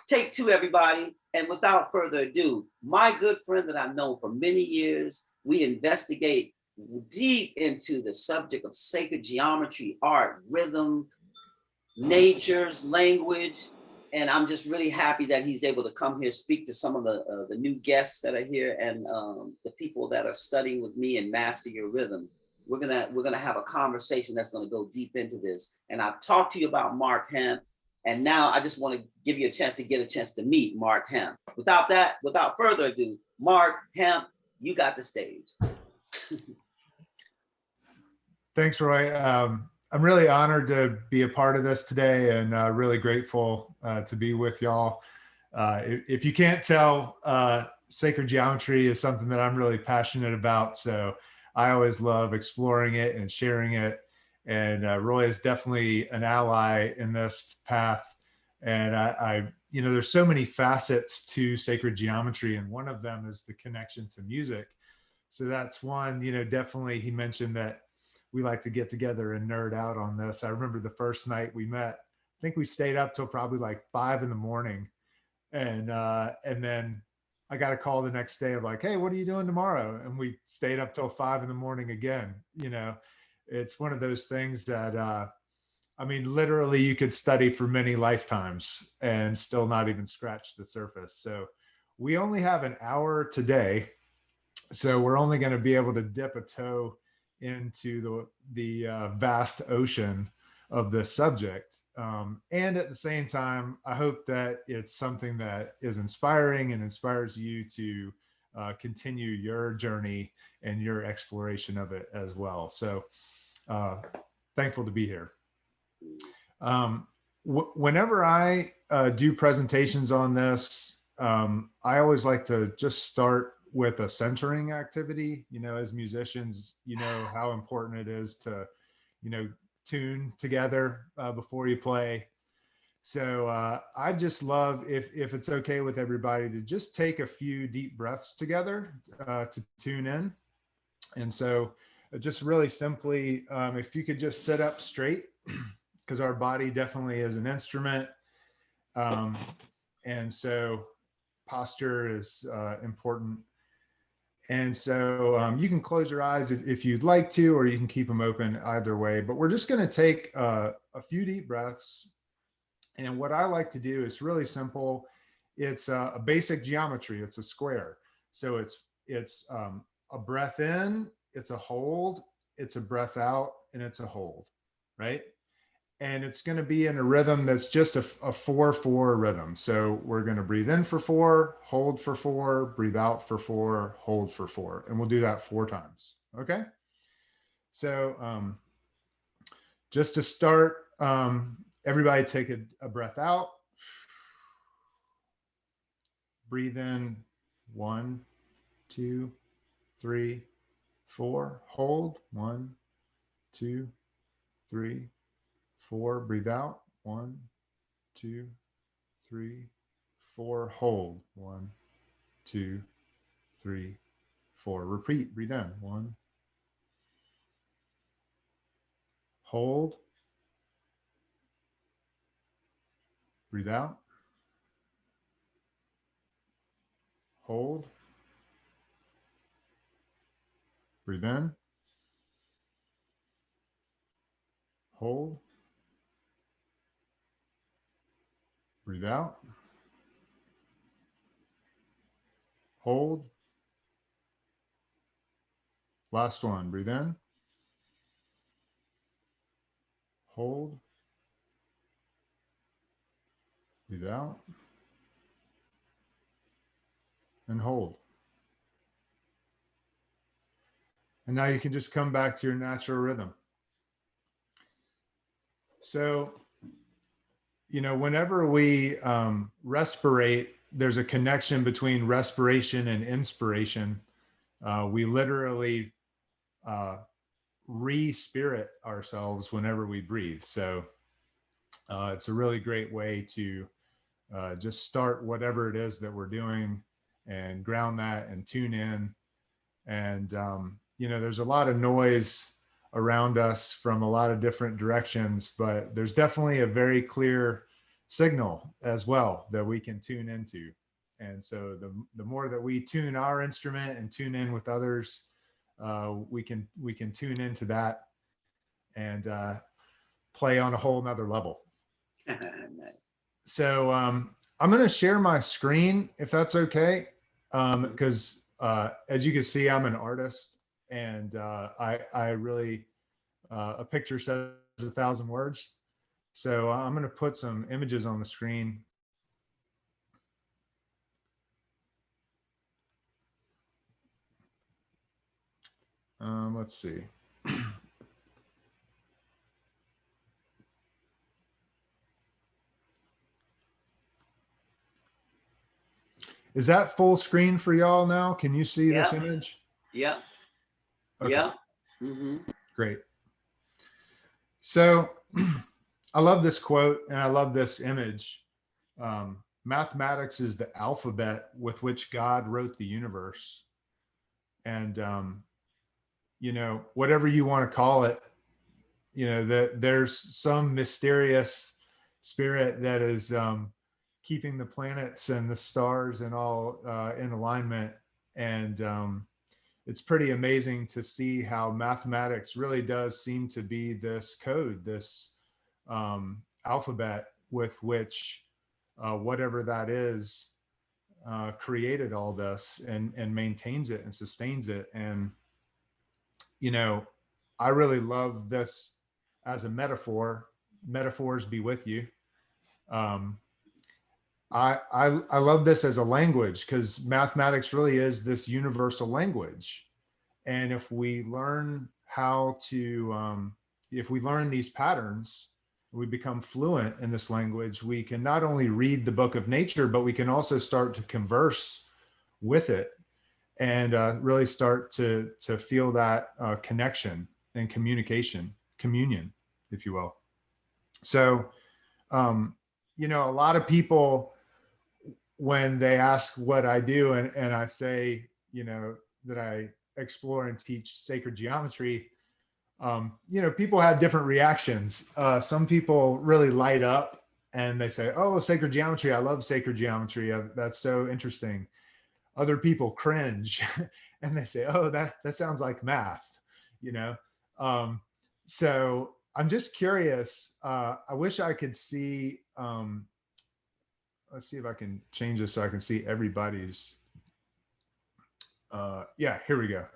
Take two, everybody. And without further ado, my good friend that I've known for many years, we investigate deep into the subject of sacred geometry, art, rhythm, nature's language. And I'm just really happy that he's able to come here, speak to some of the new guests that are here, and the people that are studying with me and master your rhythm. We're gonna have a conversation that's gonna go deep into this. And I've talked to you about Mark Hanf, and now I just want to give you a chance to get a chance to meet Mark Hanf. Without further ado, Mark Hanf, you got the stage. Thanks, Roy. I'm really honored to be a part of this today, and really grateful to be with y'all. If you can't tell, sacred geometry is something that I'm really passionate about. So I always love exploring it and sharing it. And Roy is definitely an ally in this path. And there's so many facets to sacred geometry, and one of them is the connection to music. So that's one, definitely he mentioned that we like to get together and nerd out on this. I remember the first night we met, I think we stayed up till probably like 5 a.m. And then I got a call the next day of like, hey, what are you doing tomorrow? And we stayed up till 5 a.m. again. It's one of those things that, literally you could study for many lifetimes and still not even scratch the surface. So we only have an hour today. So we're only going to be able to dip a toe into the vast ocean of this subject. And at the same time, I hope that it's something that is inspiring and inspires you to continue your journey and your exploration of it as well. So thankful to be here. Whenever I do presentations on this, I always like to just start with a centering activity. As musicians, how important it is to, tune together before you play. So I just love, if it's okay with everybody, to just take a few deep breaths together to tune in. And so just really simply, if you could just sit up straight, because our body definitely is an instrument. And so posture is important. And so you can close your eyes if you'd like to, or you can keep them open either way. But we're just going to take a few deep breaths. And what I like to do is really simple. It's a basic geometry. It's a square. So it's a breath in, it's a hold, it's a breath out, and it's a hold, right? And it's going to be in a rhythm that's just a 4-4 rhythm. So we're going to breathe in for 4, hold for 4, breathe out for 4, hold for 4. And we'll do that 4 times. Okay. So just to start, everybody take a breath out. Breathe in 1, 2, 3, 4. Hold 1, 2, 3, 4. Breathe out 1, 2, 3, 4. Hold 1, 2, 3, 4. Repeat. Breathe in 1. Hold. Breathe out. Hold. Breathe in. Hold. Breathe out. Hold. Last one. Breathe in. Hold. Breathe out. And hold. And now you can just come back to your natural rhythm. So, whenever we respirate, there's a connection between respiration and inspiration. We literally re-spirit ourselves whenever we breathe. So it's a really great way to just start whatever it is that we're doing and ground that and tune in. And, there's a lot of noise around us from a lot of different directions, but there's definitely a very clear signal as well that we can tune into. And so the more that we tune our instrument and tune in with others, we can tune into that and play on a whole nother level. Nice. So I'm going to share my screen if that's okay, because as you can see, I'm an artist, and I really a picture says 1,000 words. So I'm going to put some images on the screen. Let's see. Is that full screen for y'all now? Can you see this Yeah. image? Yeah. Okay, Yeah. Mm-hmm. great. So I love this quote and I love this image. Mathematics is the alphabet with which God wrote the universe. And, whatever you want to call it, that there's some mysterious spirit that is keeping the planets and the stars and all in alignment. And it's pretty amazing to see how mathematics really does seem to be this code, this alphabet with which whatever that is created all this and maintains it and sustains it. And, I really love this as a metaphor. Metaphors be with you. Um, I love this as a language because mathematics really is this universal language. And if we learn these patterns, we become fluent in this language, we can not only read the book of nature, but we can also start to converse with it and really start to feel that connection and communion, if you will. So, a lot of people, when they ask what I do, and I say, that I explore and teach sacred geometry, people have different reactions. Some people really light up and they say, "Oh, sacred geometry! I love sacred geometry. That's so interesting." Other people cringe and they say, "Oh, that sounds like math," you know. Um, so I'm just curious. I wish I could see. Let's see if I can change this so I can see everybody's. Yeah, here we go.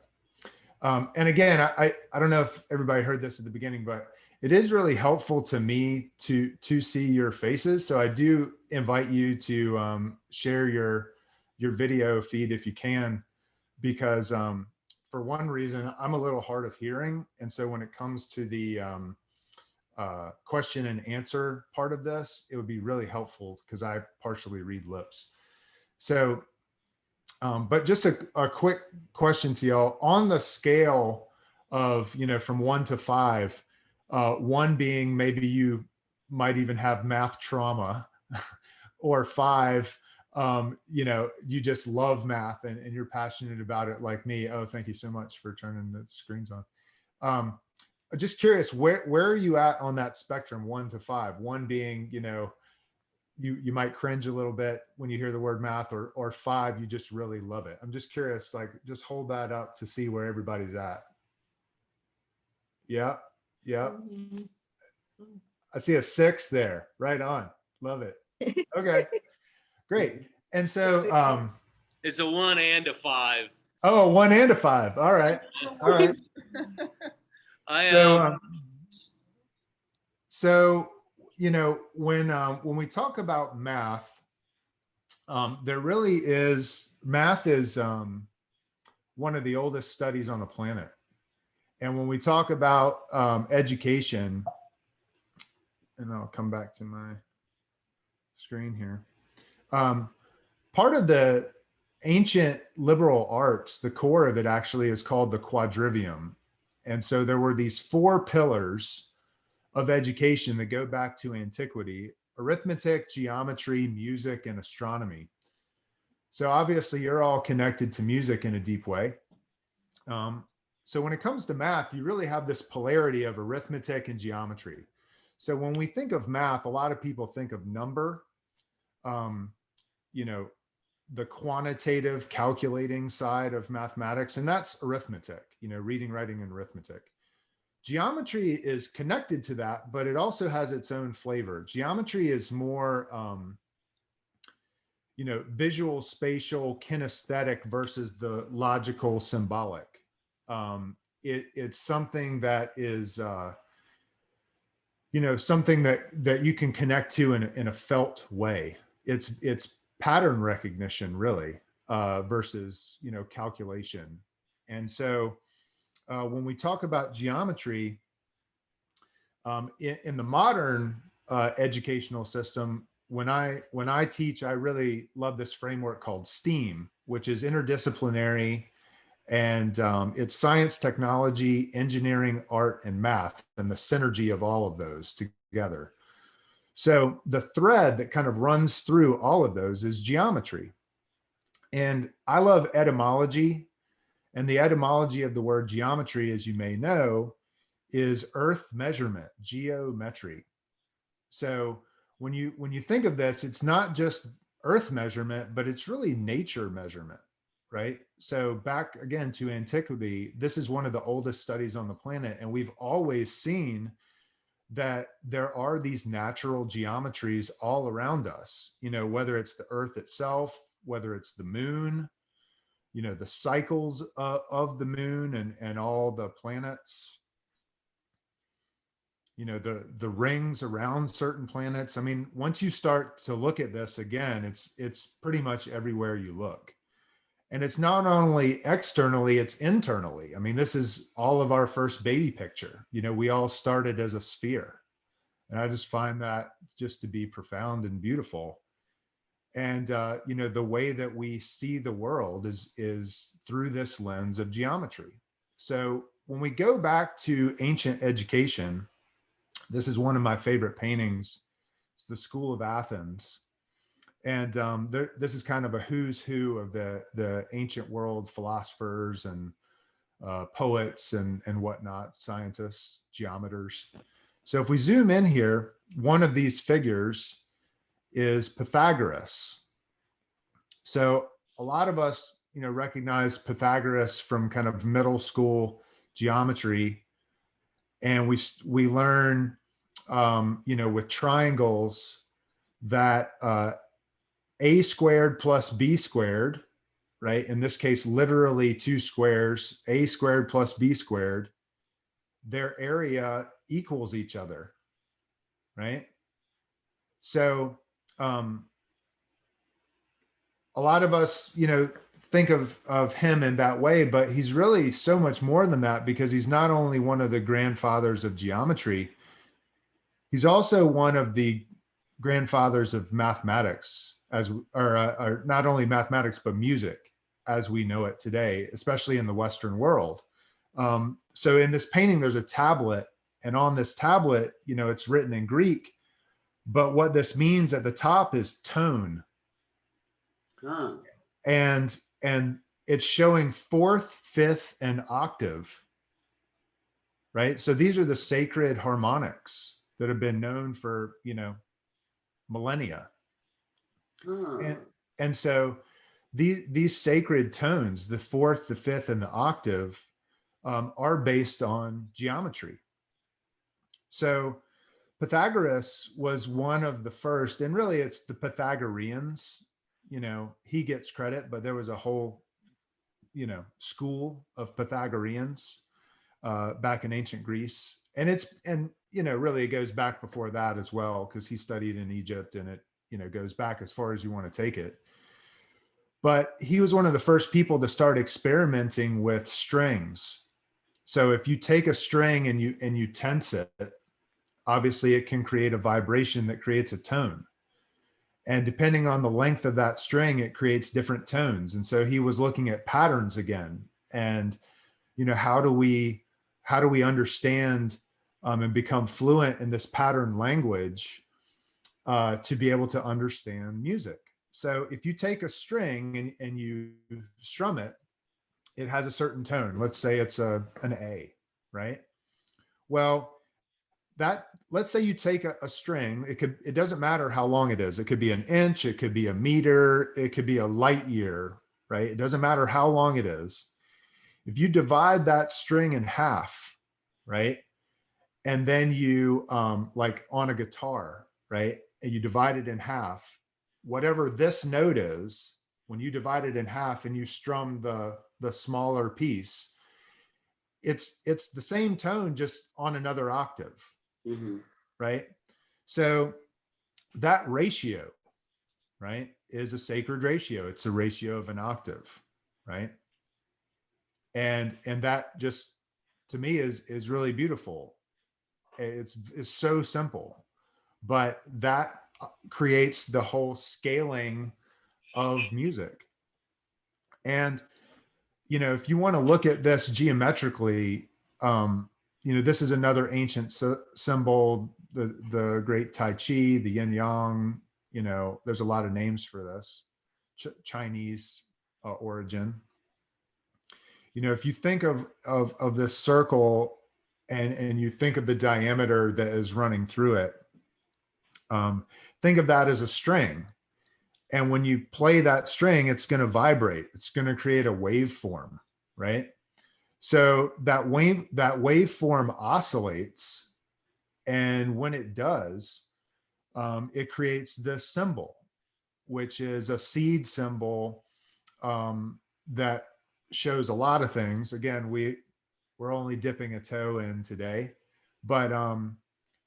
And again, I don't know if everybody heard this at the beginning, but it is really helpful to me to see your faces. So I do invite you to share your video feed if you can, because for one reason, I'm a little hard of hearing, and so when it comes to the question and answer part of this, it would be really helpful because I partially read lips. So but just a quick question to y'all on the scale of, from 1 to 5, one being maybe you might even have math trauma, or 5, you just love math and you're passionate about it like me. Oh, thank you so much for turning the screens on. Just curious, where are you at on that spectrum, 1 to 5? One being, you might cringe a little bit when you hear the word math, or 5, you just really love it. I'm just curious, like, just hold that up to see where everybody's at. Yeah. Yeah. I see a 6 there. Right on. Love it. Okay, great. And so It's a 1 and a 5. oh, 1 and a 5. All right. All right. So when we talk about math, there really is math is one of the oldest studies on the planet. And when we talk about education, and I'll come back to my screen here. Part of the ancient liberal arts, the core of it actually is called the quadrivium. And so there were these 4 pillars of education that go back to antiquity: arithmetic, geometry, music, and astronomy. So obviously you're all connected to music in a deep way. So when it comes to math, you really have this polarity of arithmetic and geometry. So when we think of math, a lot of people think of number, um, you know, the quantitative calculating side of mathematics, and that's arithmetic, reading, writing, and arithmetic. Geometry is connected to that, but it also has its own flavor. Geometry is more, visual, spatial, kinesthetic versus the logical, symbolic. It's something that is, something that you can connect to in a felt way. It's pattern recognition, really, versus calculation. And so when we talk about geometry, in the modern educational system, when I teach, I really love this framework called STEAM, which is interdisciplinary, and it's science, technology, engineering, art, and math, and the synergy of all of those together. So the thread that kind of runs through all of those is geometry. And I love etymology. And the etymology of the word geometry, as you may know, is earth measurement, geometry. So when you think of this, it's not just earth measurement, but it's really nature measurement, right? So back again to antiquity, this is one of the oldest studies on the planet, and we've always seen that there are these natural geometries all around us, whether it's the earth itself, whether it's the moon, the cycles of the moon and all the planets, the rings around certain planets. I mean, once you start to look at this again, it's pretty much everywhere you look. And it's not only externally, it's internally. I mean, this is all of our first baby picture. We all started as a sphere. And I just find that just to be profound and beautiful. And the way that we see the world is through this lens of geometry. So when we go back to ancient education, this is one of my favorite paintings. It's the School of Athens. And this is kind of a who's who of the ancient world philosophers and poets and whatnot, scientists, geometers. So if we zoom in here, one of these figures is Pythagoras. So a lot of us, recognize Pythagoras from kind of middle school geometry, and we learn, with triangles that a squared plus b squared, right? In this case, literally two squares, a squared plus b squared, their area equals each other, right? So a lot of us, think of him in that way, but he's really so much more than that, because he's not only one of the grandfathers of geometry, he's also one of the grandfathers of mathematics, or not only mathematics, but music as we know it today, especially in the Western world. So in this painting, there's a tablet, and on this tablet, it's written in Greek, but what this means at the top is tone. Huh. And it's showing fourth, fifth, and octave, right? So these are the sacred harmonics that have been known for, millennia. Huh. And so these sacred tones, the fourth, the fifth, and the octave, are based on geometry. So Pythagoras was one of the first, and really it's the Pythagoreans, he gets credit, but there was a whole, school of Pythagoreans back in ancient Greece. And really it goes back before that as well, because he studied in Egypt, and it, goes back as far as you want to take it. But he was one of the first people to start experimenting with strings. So if you take a string and you tense it, obviously it can create a vibration that creates a tone. And depending on the length of that string, it creates different tones. And so he was looking at patterns again. And, how do we understand and become fluent in this pattern language to be able to understand music? So if you take a string and you strum it, it has a certain tone. Let's say it's an A, right? Well, that, let's say you take a string, it doesn't matter how long it is. It could be an inch, it could be a meter, it could be a light year, right? It doesn't matter how long it is. If you divide that string in half, right? And then you, like on a guitar, right? And you divide it in half, whatever this note is, when you divide it in half and you strum the smaller piece, it's the same tone, just on another octave, Mm-hmm. right? So that ratio, right, is a sacred ratio. It's a ratio of an octave, right? And that just, to me, is really beautiful. It's so simple, but that creates the whole scaling of music. And if you want to look at this geometrically, this is another ancient symbol, the great Tai Chi, the yin yang. There's a lot of names for this, Chinese origin. If you think of this circle, and you think of the diameter that is running through it, think of that as a string. And when you play that string, it's going to vibrate. It's going to create a waveform, right? So that waveform oscillates, and when it does, it creates this symbol, which is a seed symbol, that shows a lot of things. Again, we're only dipping a toe in today, but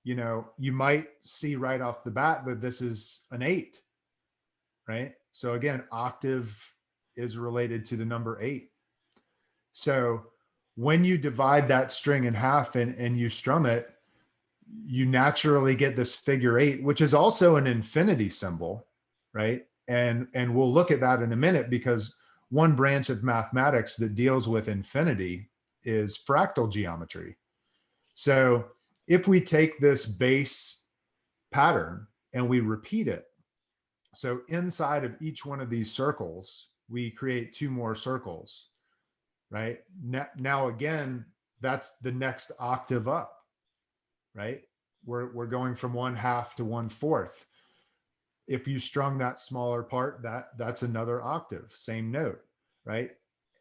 you might see right off the bat that this is an 8, right? So again, octave is related to the number 8. So when you divide that string in half and you strum it, you naturally get this figure 8, which is also an infinity symbol, right? And we'll look at that in a minute, because one branch of mathematics that deals with infinity is fractal geometry. So if we take this base pattern and we repeat it, so inside of each one of these circles, we create 2 more circles, right? Now again, that's the next octave up, right? We're going from 1/2 to 1/4. If you strung that smaller part, that's another octave, same note, right?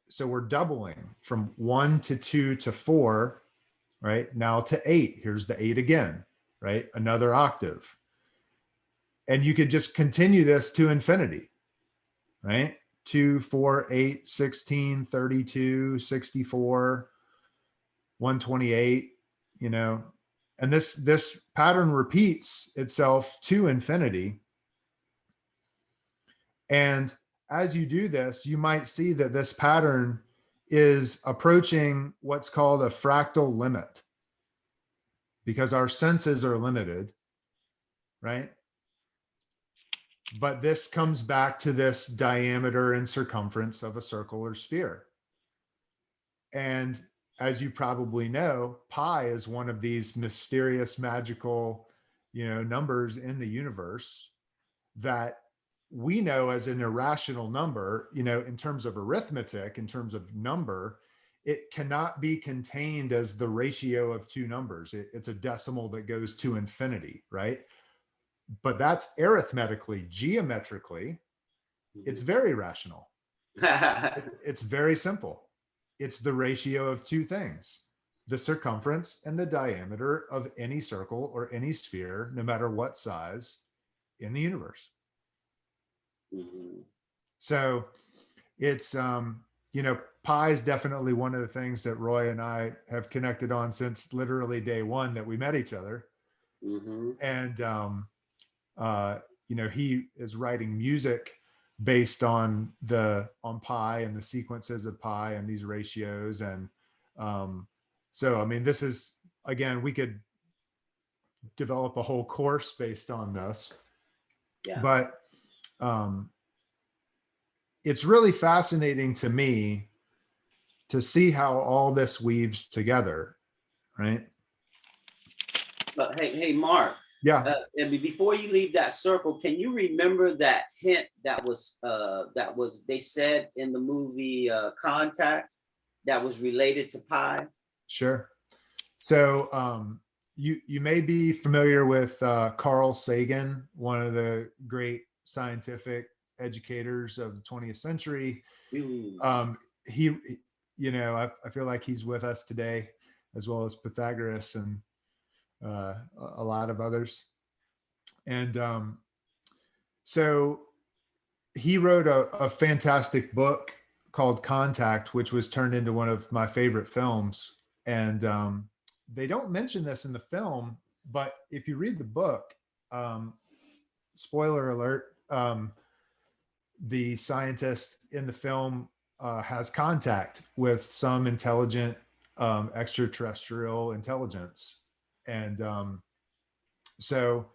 So we're doubling from 1 to 2 to 4, right? Now to 8. Here's the 8 again, right? Another octave. And you could just continue this to infinity, right? 2, 4, 8, 16, 32, 64, 128, and this pattern repeats itself to infinity. And as you do this, you might see that this pattern is approaching what's called a fractal limit, because our senses are limited, right? But this comes back to this diameter and circumference of a circle or sphere. And as you probably know, pi is one of these mysterious, magical, numbers in the universe that we know as an irrational number. In terms of arithmetic, in terms of number, it cannot be contained as the ratio of 2 numbers. It's a decimal that goes to infinity, right? But that's arithmetically, geometrically, it's very rational. It's very simple. It's the ratio of 2 things, the circumference and the diameter of any circle or any sphere, no matter what size, in the universe. Mm-hmm. So it's, pi is definitely one of the things that Roy and I have connected on since literally day one that we met each other. Mm-hmm. And, he is writing music based on pi and the sequences of pi and these ratios. And so, I mean, this is, again, we could develop a whole course based on this. Yeah. But it's really fascinating to me to see how all this weaves together, right? But hey, Mark. Yeah. And before you leave that circle, can you remember that hint that was they said in the movie Contact, that was related to pi? Sure. So you may be familiar with Carl Sagan, one of the great scientific educators of the 20th century. Mm. He, I feel like he's with us today, as well as Pythagoras and a lot of others. And so he wrote a fantastic book called Contact, which was turned into one of my favorite films. And they don't mention this in the film, but if you read the book, um, spoiler alert, the scientist in the film has contact with some intelligent extraterrestrial intelligence. And so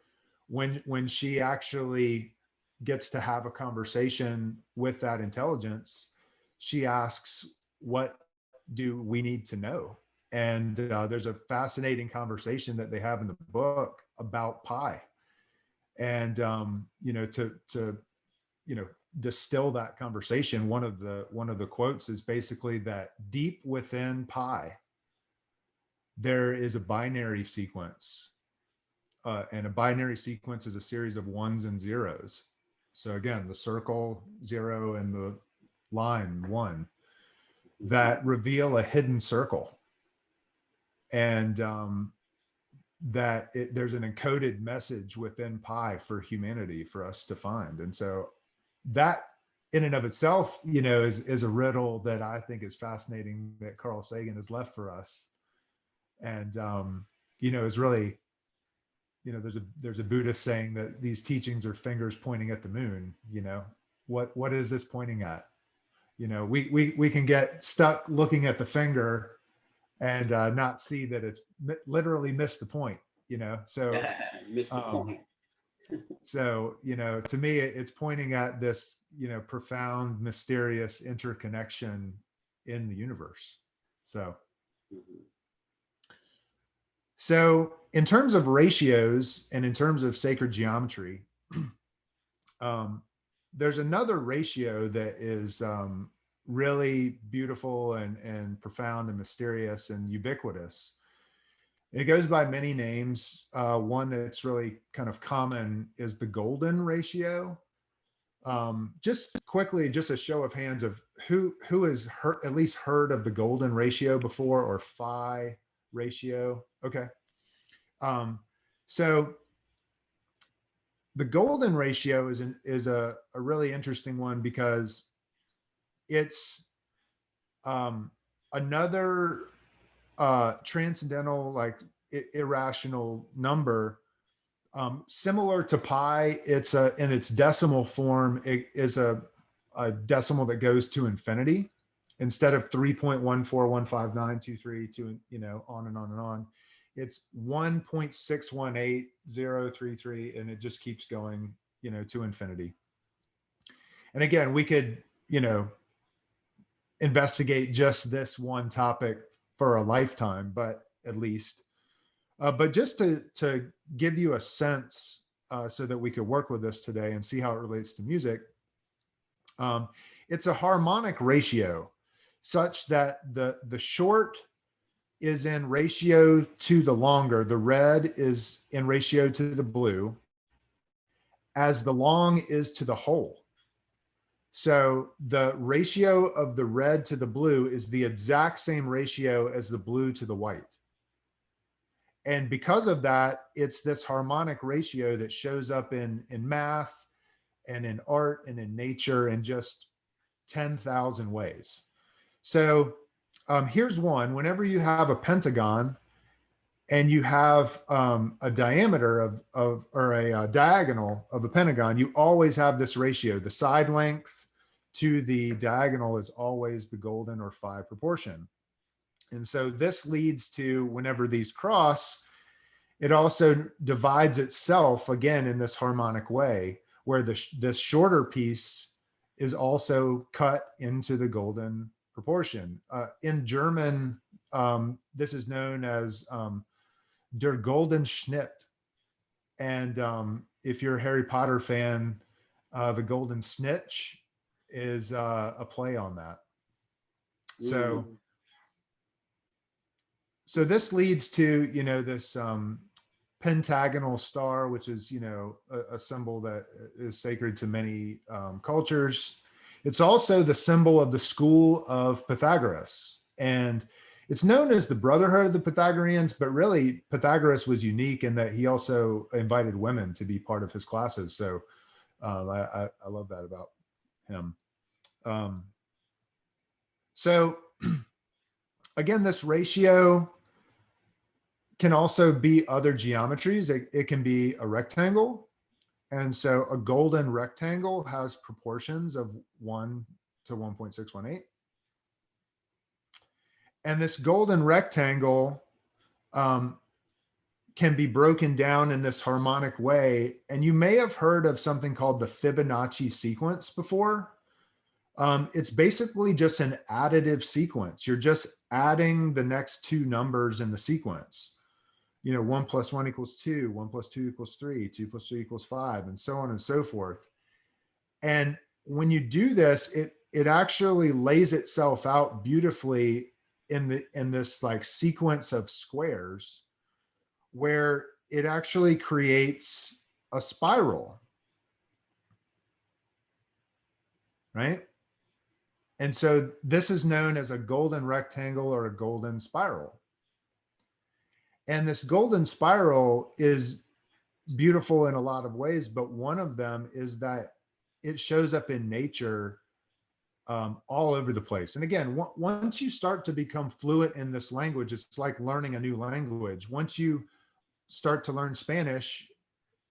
when she actually gets to have a conversation with that intelligence, she asks, "What do we need to know?" And there's a fascinating conversation that they have in the book about pi. And to distill that conversation, one of the quotes is basically that deep within pi there is a binary sequence, and a binary sequence is a series of ones and zeros. So again, the circle 0 and the line 1 that reveal a hidden circle, and there's an encoded message within pi for humanity for us to find. And so that in and of itself, is a riddle that I think is fascinating that Carl Sagan has left for us. And is really, there's a Buddhist saying that these teachings are fingers pointing at the moon. What is this pointing at? We can get stuck looking at the finger and not see that it's literally missed the point. So Missed the point. To me, it's pointing at this, profound, mysterious interconnection in the universe. So, Mhm. so in terms of ratios and in terms of sacred geometry, there's another ratio that is really beautiful and profound and mysterious and ubiquitous. It goes by many names. One that's really kind of common is the golden ratio. Just quickly, just a show of hands of who has at least heard of the golden ratio before, or phi ratio. Okay. So the golden ratio is a really interesting one because it's another transcendental, like irrational number. Similar to pi, it's in its decimal form, it is a decimal that goes to infinity instead of 3.1415923, on and on and on. It's 1.618033, and it just keeps going, to infinity. And again, we could, investigate just this one topic for a lifetime, but at least, but just to give you a sense, so that we could work with this today and see how it relates to music. It's a harmonic ratio such that the short is in ratio to the longer, the red is in ratio to the blue, as the long is to the whole. So the ratio of the red to the blue is the exact same ratio as the blue to the white. And because of that, it's this harmonic ratio that shows up in math and in art and in nature in just 10,000 ways. So here's one. Whenever you have a pentagon and you have a diameter or a diagonal of the pentagon, you always have this ratio. The side length to the diagonal is always the golden or phi proportion. And so this leads to, whenever these cross, it also divides itself again in this harmonic way, where this shorter piece is also cut into the golden proportion. In German, this is known as der golden Schnitt. And if you're a Harry Potter fan, the golden snitch is a play on that. So so this leads to, this pentagonal star, which is, a symbol that is sacred to many cultures. It's also the symbol of the school of Pythagoras. And it's known as the Brotherhood of the Pythagoreans, but really Pythagoras was unique in that he also invited women to be part of his classes. So I love that about him. So again, this ratio can also be other geometries. It can be a rectangle. And so a golden rectangle has proportions of 1 to 1.618. And this golden rectangle can be broken down in this harmonic way. And you may have heard of something called the Fibonacci sequence before. It's basically just an additive sequence. You're just adding the next two numbers in the sequence. 1 + 1 = 2, 1 + 2 = 3, 2 + 3 = 5, and so on and so forth. And when you do this, it actually lays itself out beautifully in this like sequence of squares, where it actually creates a spiral, right? And so this is known as a golden rectangle or a golden spiral. And this golden spiral is beautiful in a lot of ways, but one of them is that it shows up in nature all over the place. And again, once you start to become fluent in this language, it's like learning a new language. Once you start to learn Spanish,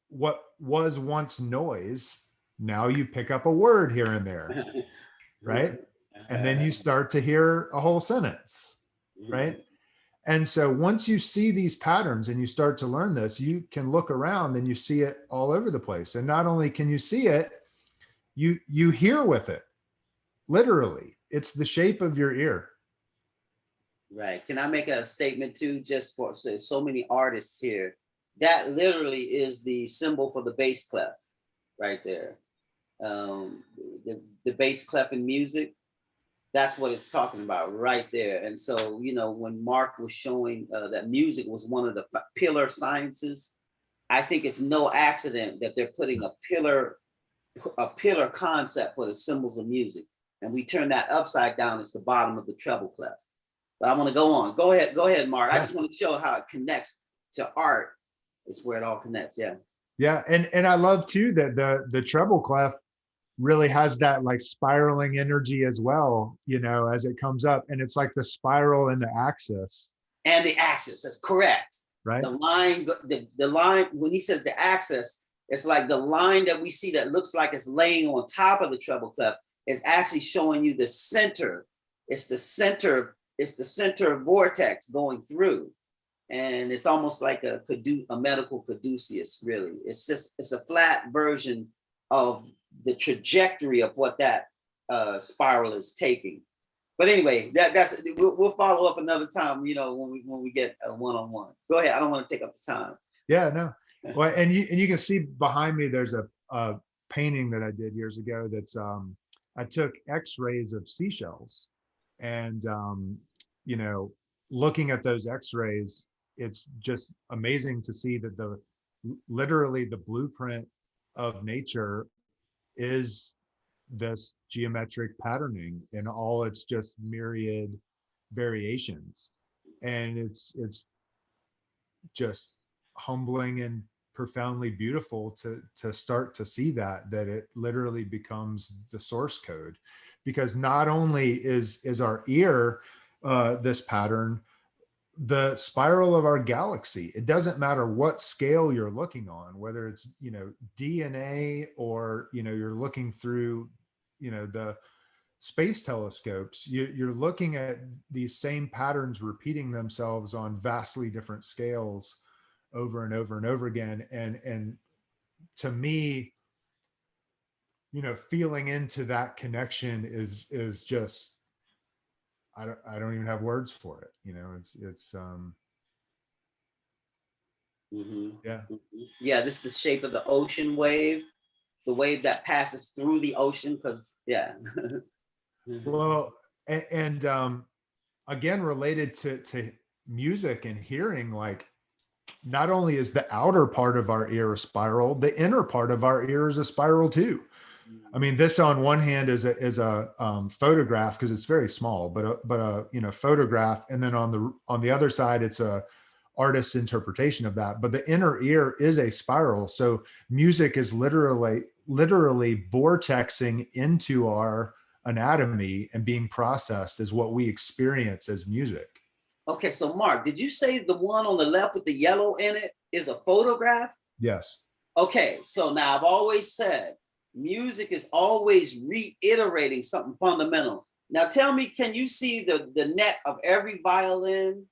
what was once noise, now you pick up a word here and there, right? And then you start to hear a whole sentence, right? And so once you see these patterns and you start to learn this, you can look around and you see it all over the place. And not only can you see it, you hear with it. Literally, it's the shape of your ear. Right. Can I make a statement too, just for so many artists here? That literally is the symbol for the bass clef right there. The bass clef in music, that's what it's talking about right there. And so, when Mark was showing that music was one of the pillar sciences, I think it's no accident that they're putting a pillar concept for the symbols of music. And we turn that upside down, it's the bottom of the treble clef. But I want to go on. Go ahead, Mark. I just want to show how it connects to art. It's where it all connects. Yeah. Yeah. And I love too that the treble clef really has that like spiraling energy as well, as it comes up. And it's like the spiral and the axis. And the axis, that's correct. Right. The line, when he says the axis, it's like the line that we see that looks like it's laying on top of the treble clef is actually showing you the center. It's the center vortex going through. And it's almost like a medical caduceus, really. It's a flat version of the trajectory of what that spiral is taking. But anyway, we'll follow up another time, when we get a one-on-one. Go ahead. I don't want to take up the time. Yeah, no. Well, and you can see behind me, there's a painting that I did years ago. That's I took X-rays of seashells, and looking at those X-rays, it's just amazing to see that literally the blueprint of nature is this geometric patterning in all its just myriad variations. And it's just humbling and profoundly beautiful to start to see that it literally becomes the source code, because not only is our ear this pattern, the spiral of our galaxy, it doesn't matter what scale you're looking on, whether it's DNA or you're looking through the space telescopes, you're looking at these same patterns repeating themselves on vastly different scales over and over and over again. And to me, feeling into that connection is just, I don't even have words for it. It's yeah. Yeah, this is the shape of the ocean wave, the wave that passes through the ocean, because yeah. Well, and again, related to music and hearing, like, not only is the outer part of our ear a spiral, the inner part of our ear is a spiral too. I mean, this on one hand is a photograph, because it's very small, but a photograph, and then on the other side it's a artist's interpretation of that. But the inner ear is a spiral, so music is literally vortexing into our anatomy and being processed as what we experience as music. Okay, so Mark, did you say the one on the left with the yellow in it is a photograph? Yes. Okay, so now I've always said music is always reiterating something fundamental. Now tell me, can you see the neck of every violin,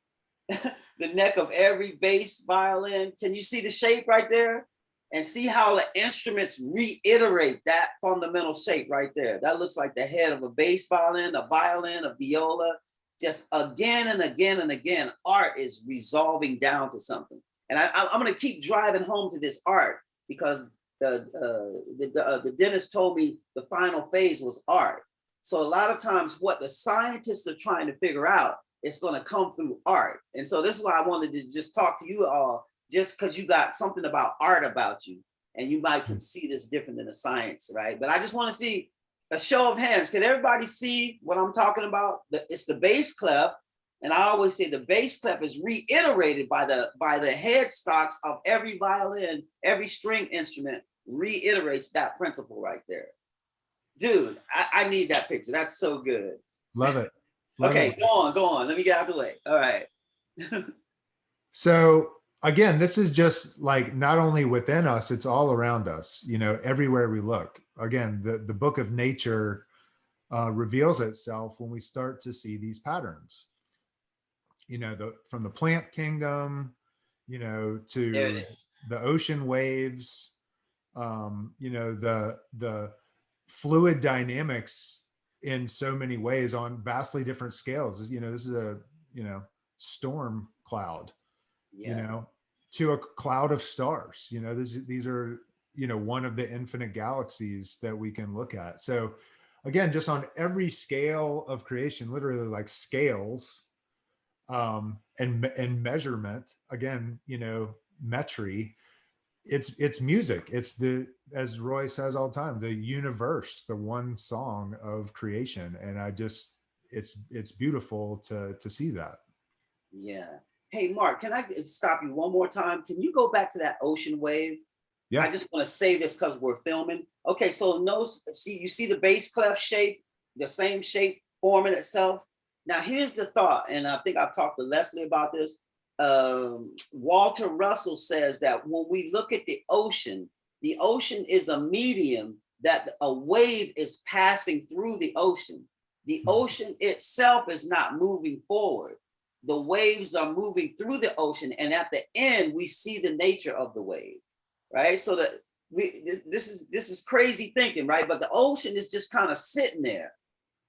the neck of every bass violin? Can you see the shape right there? And see how the instruments reiterate that fundamental shape right there. That looks like the head of a bass violin, a viola. Just again and again and again, art is resolving down to something. And I'm going to keep driving home to this art, because the dentist told me the final phase was art. So a lot of times what the scientists are trying to figure out is going to come through art. And so this is why I wanted to just talk to you all, just because you got something about art about you, and you might can see this different than the science, right? But I just want to see a show of hands. Can everybody see what I'm talking about? It's the bass clef. And I always say the bass clef is reiterated by the headstocks of every violin, every string instrument reiterates that principle right there. Dude, I need that picture. That's so good. Love it. Okay, go on. Let me get out of the way. All right. So again, this is just like not only within us, it's all around us, everywhere we look. Again, the book of nature reveals itself when we start to see these patterns. From the plant kingdom, to the ocean waves, the fluid dynamics in so many ways on vastly different scales. This is a storm cloud, to a cloud of stars. These are one of the infinite galaxies that we can look at. So again, just on every scale of creation, literally like scales, and measurement, again, metry, it's music. It's as Roy says all the time, the universe, the one song of creation. And it's beautiful to see that. Yeah. Hey, Mark, can I stop you one more time? Can you go back to that ocean wave? Yeah. I just want to say this because we're filming. Okay, so you see the bass clef shape, the same shape forming itself. Now, here's the thought, and I think I've talked to Leslie about this. Walter Russell says that when we look at the ocean is a medium that a wave is passing through the ocean. The ocean itself is not moving forward. The waves are moving through the ocean, and at the end, we see the nature of the wave, right? So that this is crazy thinking, right? But the ocean is just kind of sitting there,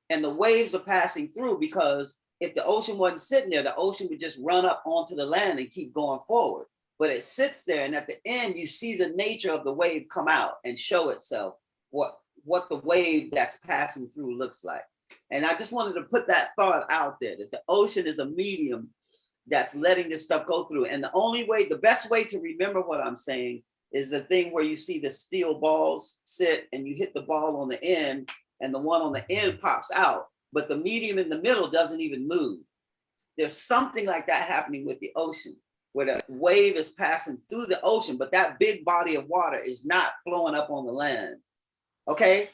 and the waves are passing through, because if the ocean wasn't sitting there, the ocean would just run up onto the land and keep going forward. But it sits there, and at the end, you see the nature of the wave come out and show itself, what the wave that's passing through looks like. And I just wanted to put that thought out there, that the ocean is a medium that's letting this stuff go through. And the best way to remember what I'm saying is the thing where you see the steel balls sit and you hit the ball on the end, and the one on the end pops out, but the medium in the middle doesn't even move. There's something like that happening with the ocean, where the wave is passing through the ocean, but that big body of water is not flowing up on the land. Okay?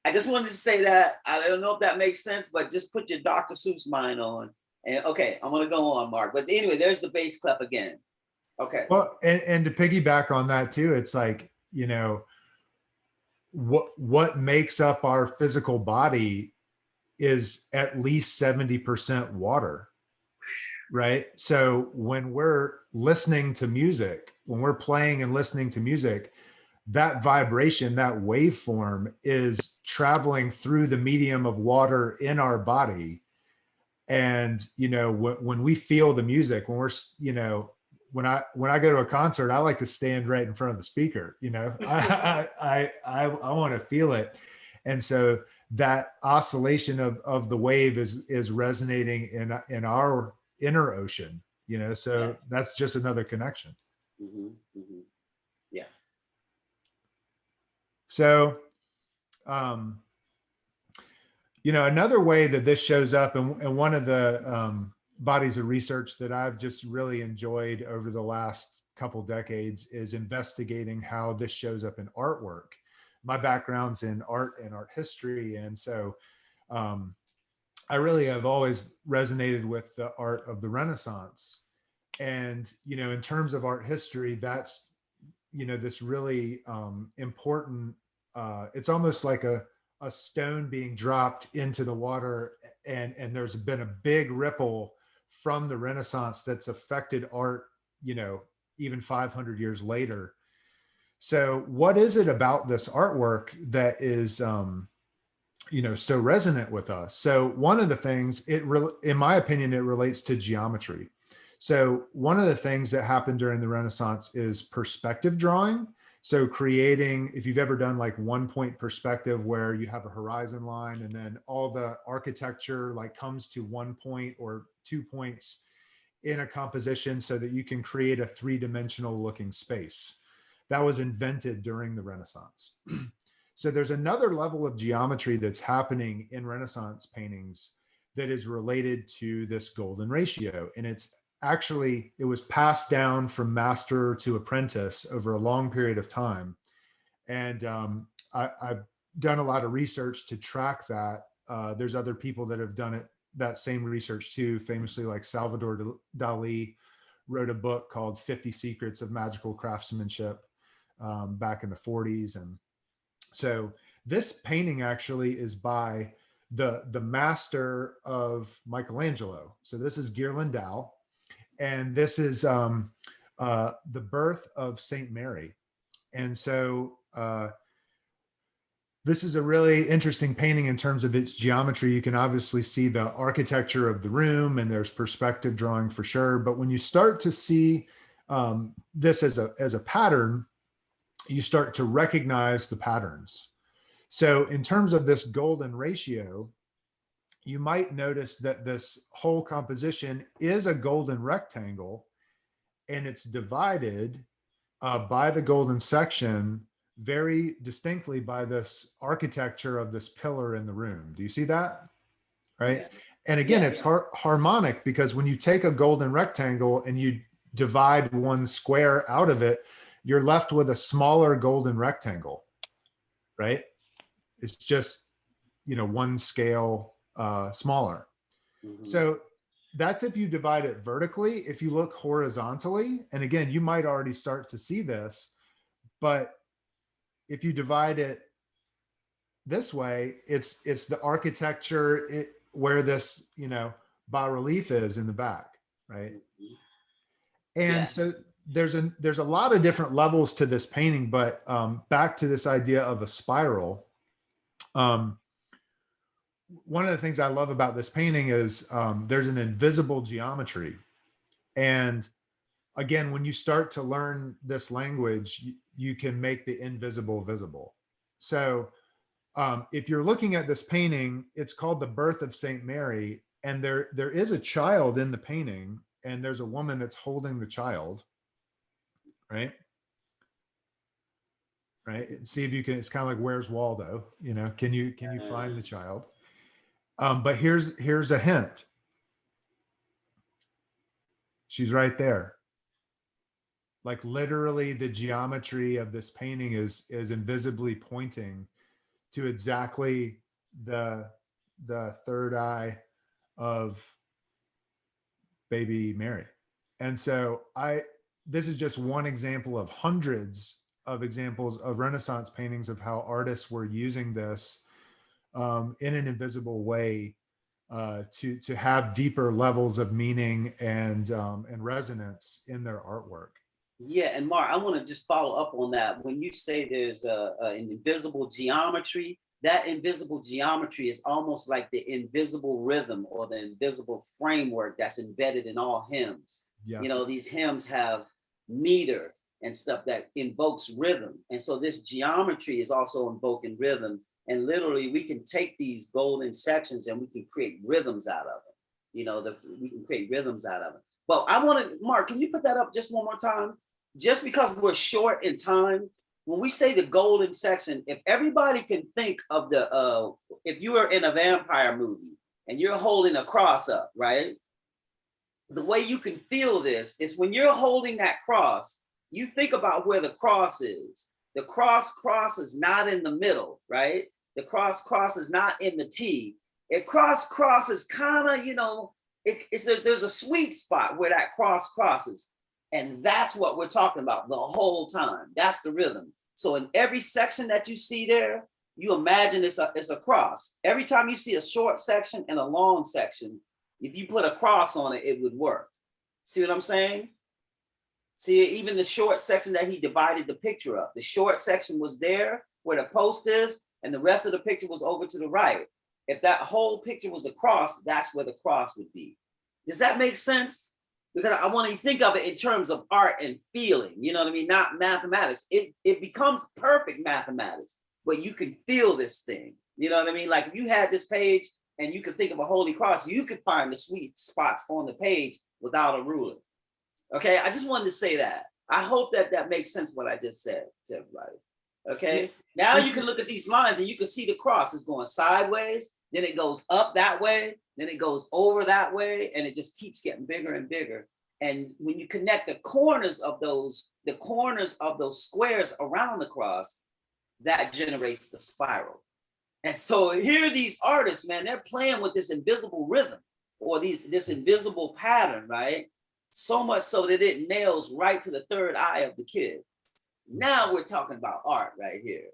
I just wanted to say that. I don't know if that makes sense, but just put your Dr. Seuss mind on. And okay, I'm gonna go on, Mark. But anyway, there's the bass clef again. Okay. Well, and to piggyback on that too, it's like, what makes up our physical body is at least 70% water, right? So when we're listening to music, when we're playing and listening to music, that vibration, that waveform is traveling through the medium of water in our body. And, when we feel the music, when we're, when I go to a concert, I like to stand right in front of the speaker. I want to feel it. And so that oscillation of the wave is resonating in our inner ocean. you know, so that's just another connection. Hmm. Hmm. Yeah. So, um, you know, another way that this shows up, and one of the bodies of research that I've just really enjoyed over the last couple decades is investigating how this shows up in artwork. My background's in art and art history, and so um, I really have always resonated with the art of the Renaissance. And you know, in terms of art history, that's, you know, this really important. It's almost like a stone being dropped into the water, and there's been a big ripple from the Renaissance that's affected art, you know, even 500 years later. So what is it about this artwork that is you know, so resonant with us? So one of the things, in my opinion, it relates to geometry. So one of the things that happened during the Renaissance is perspective drawing. So creating, if you've ever done like 1 point perspective where you have a horizon line and then all the architecture like comes to 1 point or 2 points in a composition so that you can create a three-dimensional looking space. That was invented during the Renaissance. So there's another level of geometry that's happening in Renaissance paintings that is related to this golden ratio. And it's actually, it was passed down from master to apprentice over a long period of time. And I've done a lot of research to track that. There's other people that have done it, that same research too, famously like Salvador Dali wrote a book called 50 Secrets of Magical Craftsmanship back in the 40s. And so this painting actually is by the master of Michelangelo. So this is Ghirlandaio, and this is the birth of Saint Mary. And so this is a really interesting painting in terms of its geometry. You can obviously see the architecture of the room, and there's perspective drawing for sure. But when you start to see this as a pattern, you start to recognize the patterns. So in terms of this golden ratio, you might notice that this whole composition is a golden rectangle, and it's divided by the golden section very distinctly by this architecture of this pillar in the room. Do you see that? Right. Yeah. And again, Yeah. it's harmonic, because when you take a golden rectangle and you divide one square out of it, you're left with a smaller golden rectangle, right? It's just, you know, one scale smaller. Hmm. So that's if you divide it vertically. If you look horizontally, and again, you might already start to see this, but if you divide it this way, it's the architecture where this, you know, bas relief is in the back, right? And Yeah. so there's a lot of different levels to this painting, but back to this idea of a spiral. One of the things I love about this painting is there's an invisible geometry. And again, when you start to learn this language, you can make the invisible visible. So if you're looking at this painting, it's called The Birth of Saint Mary. And there is a child in the painting, and there's a woman that's holding the child, right? Right. See if you can, it's kind of like, where's Waldo? You know, can you find the child? But here's a hint. She's right there. Like literally the geometry of this painting is invisibly pointing to exactly the third eye of baby Mary. And so this is just one example of hundreds of examples of Renaissance paintings of how artists were using this in an invisible way to have deeper levels of meaning and resonance in their artwork. Yeah, and Mark, I want to just follow up on that. When you say there's an invisible geometry, that invisible geometry is almost like the invisible rhythm or the invisible framework that's embedded in all hymns. Yes. You know, these hymns have meter and stuff that invokes rhythm. And so this geometry is also invoking rhythm. And literally, we can take these golden sections and we can create rhythms out of them. You know, we can create rhythms out of it. Well, I want to, Mark, can you put that up just one more time? Just because we're short in time, when we say the golden section, if everybody can think of if you were in a vampire movie and you're holding a cross up, right? The way you can feel this is when you're holding that cross, you think about where the cross is. The cross is not in the middle, right? The cross is not in the T. It cross is kind of, there's a sweet spot where that cross crosses. And that's what we're talking about the whole time. That's the rhythm. So in every section that you see there, you imagine it's a cross. Every time you see a short section and a long section, if you put a cross on it, it would work. See what I'm saying? See, even the short section that he divided the picture up. The short section was there where the post is, and the rest of the picture was over to the right. If that whole picture was a cross, that's where the cross would be. Does that make sense? Because I want to think of it in terms of art and feeling, you know what I mean? Not mathematics. It becomes perfect mathematics, but you can feel this thing. You know what I mean? Like if you had this page and you could think of a holy cross, you could find the sweet spots on the page without a ruler. Okay, I just wanted to say that. I hope that makes sense what I just said to everybody. Okay, now you can look at these lines and you can see the cross is going sideways, then it goes up that way, then it goes over that way, and it just keeps getting bigger and bigger. And when you connect the corners of those squares around the cross, that generates the spiral. And so here these artists, man, they're playing with this invisible rhythm or this invisible pattern, right? So much so that it nails right to the third eye of the kid. Now we're talking about art right here.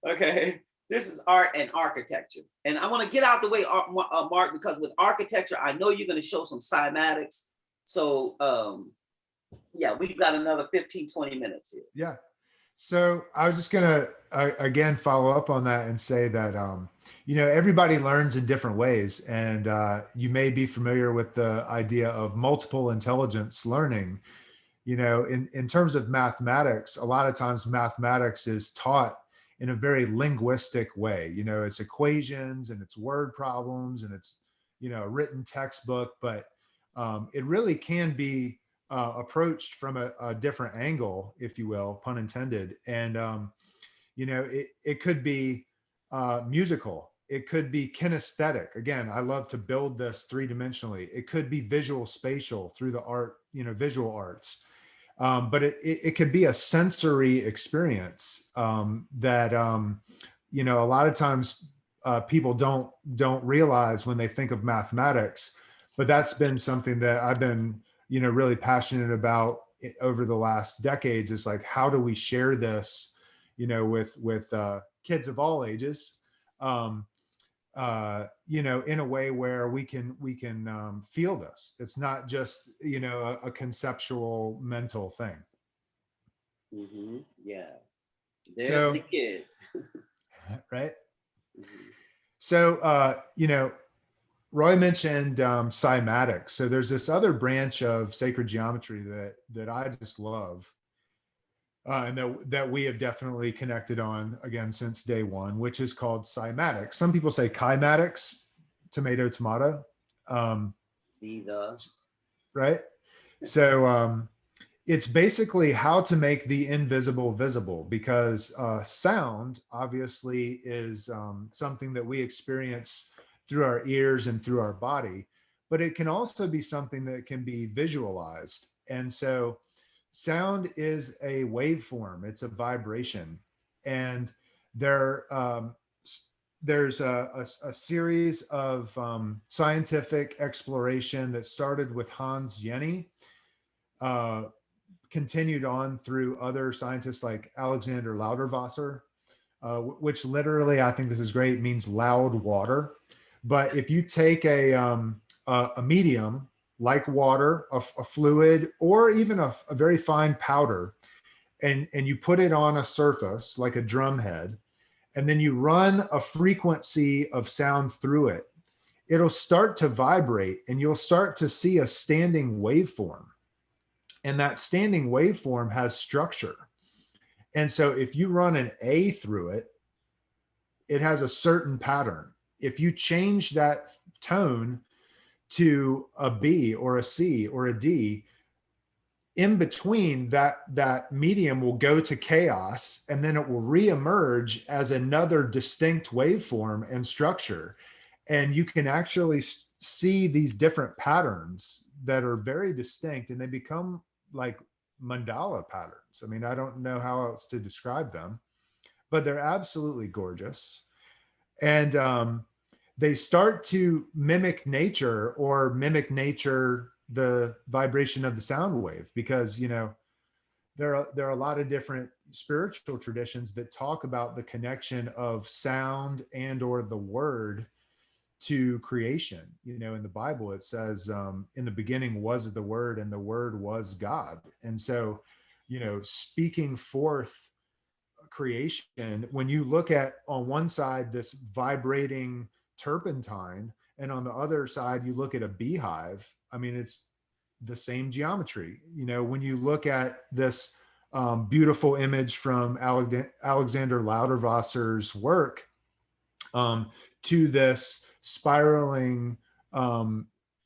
Okay, this is art and architecture. And I want to get out the way, Mark, because with architecture, I know you're going to show some cymatics. So yeah, we've got another 15, 20 minutes here. Yeah. So I was just going to, again, follow up on that and say that, everybody learns in different ways. And you may be familiar with the idea of multiple intelligence learning. In terms of mathematics, a lot of times mathematics is taught in a very linguistic way. It's equations and it's word problems and it's, a written textbook, but it really can be approached from a different angle, if you will, pun intended. And, it could be musical. It could be kinesthetic. Again, I love to build this three-dimensionally. It could be visual spatial through the art, visual arts. But it could be a sensory experience that, a lot of times people don't realize when they think of mathematics, but that's been something that I've been really passionate about over the last decades. Is like, how do we share this, with kids of all ages, in a way where we can feel this. It's not just, a conceptual mental thing. Mm-hmm. Yeah. There's the kid. Right. Mm-hmm. So, Roy mentioned cymatics. So there's this other branch of sacred geometry that I just love, and that we have definitely connected on again since day one, which is called cymatics. Some people say kymatics, tomato. Right. So it's basically how to make the invisible visible, because sound obviously is something that we experience through our ears and through our body, but it can also be something that can be visualized. And so sound is a waveform, it's a vibration. And there's a series of scientific exploration that started with Hans Jenny, continued on through other scientists like Alexander Lauterwasser, which literally, I think this is great, means loud water. But if you take a medium like water, a fluid, or even a very fine powder, and you put it on a surface like a drum head, and then you run a frequency of sound through it, it'll start to vibrate and you'll start to see a standing waveform. And that standing waveform has structure. And so if you run an A through it, it has a certain pattern. If you change that tone to a B or a C or a D, in between that medium will go to chaos, and then it will reemerge as another distinct waveform and structure. And you can actually see these different patterns that are very distinct, and they become like mandala patterns. I mean, I don't know how else to describe them, but they're absolutely gorgeous. And they start to mimic nature, or mimic nature, the vibration of the sound wave, because there are a lot of different spiritual traditions that talk about the connection of sound and or the word to creation. In the Bible it says, in the beginning was the word, and the word was God. And so, speaking forth creation, when you look at, on one side, this vibrating turpentine, and on the other side you look at a beehive, I mean, it's the same geometry. When you look at this beautiful image from Alexander Lauderwasser's work, to this spiraling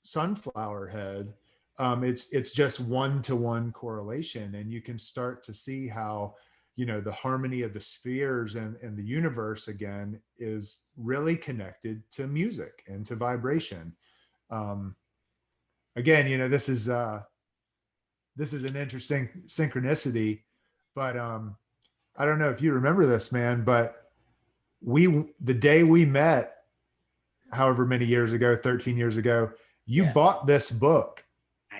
sunflower head, it's just one-to-one correlation, and you can start to see how the harmony of the spheres and the universe again is really connected to music and to vibration. Again, this is an interesting synchronicity, but I don't know if you remember this, man, but the day we met, however many years ago, 13 years ago, you bought this book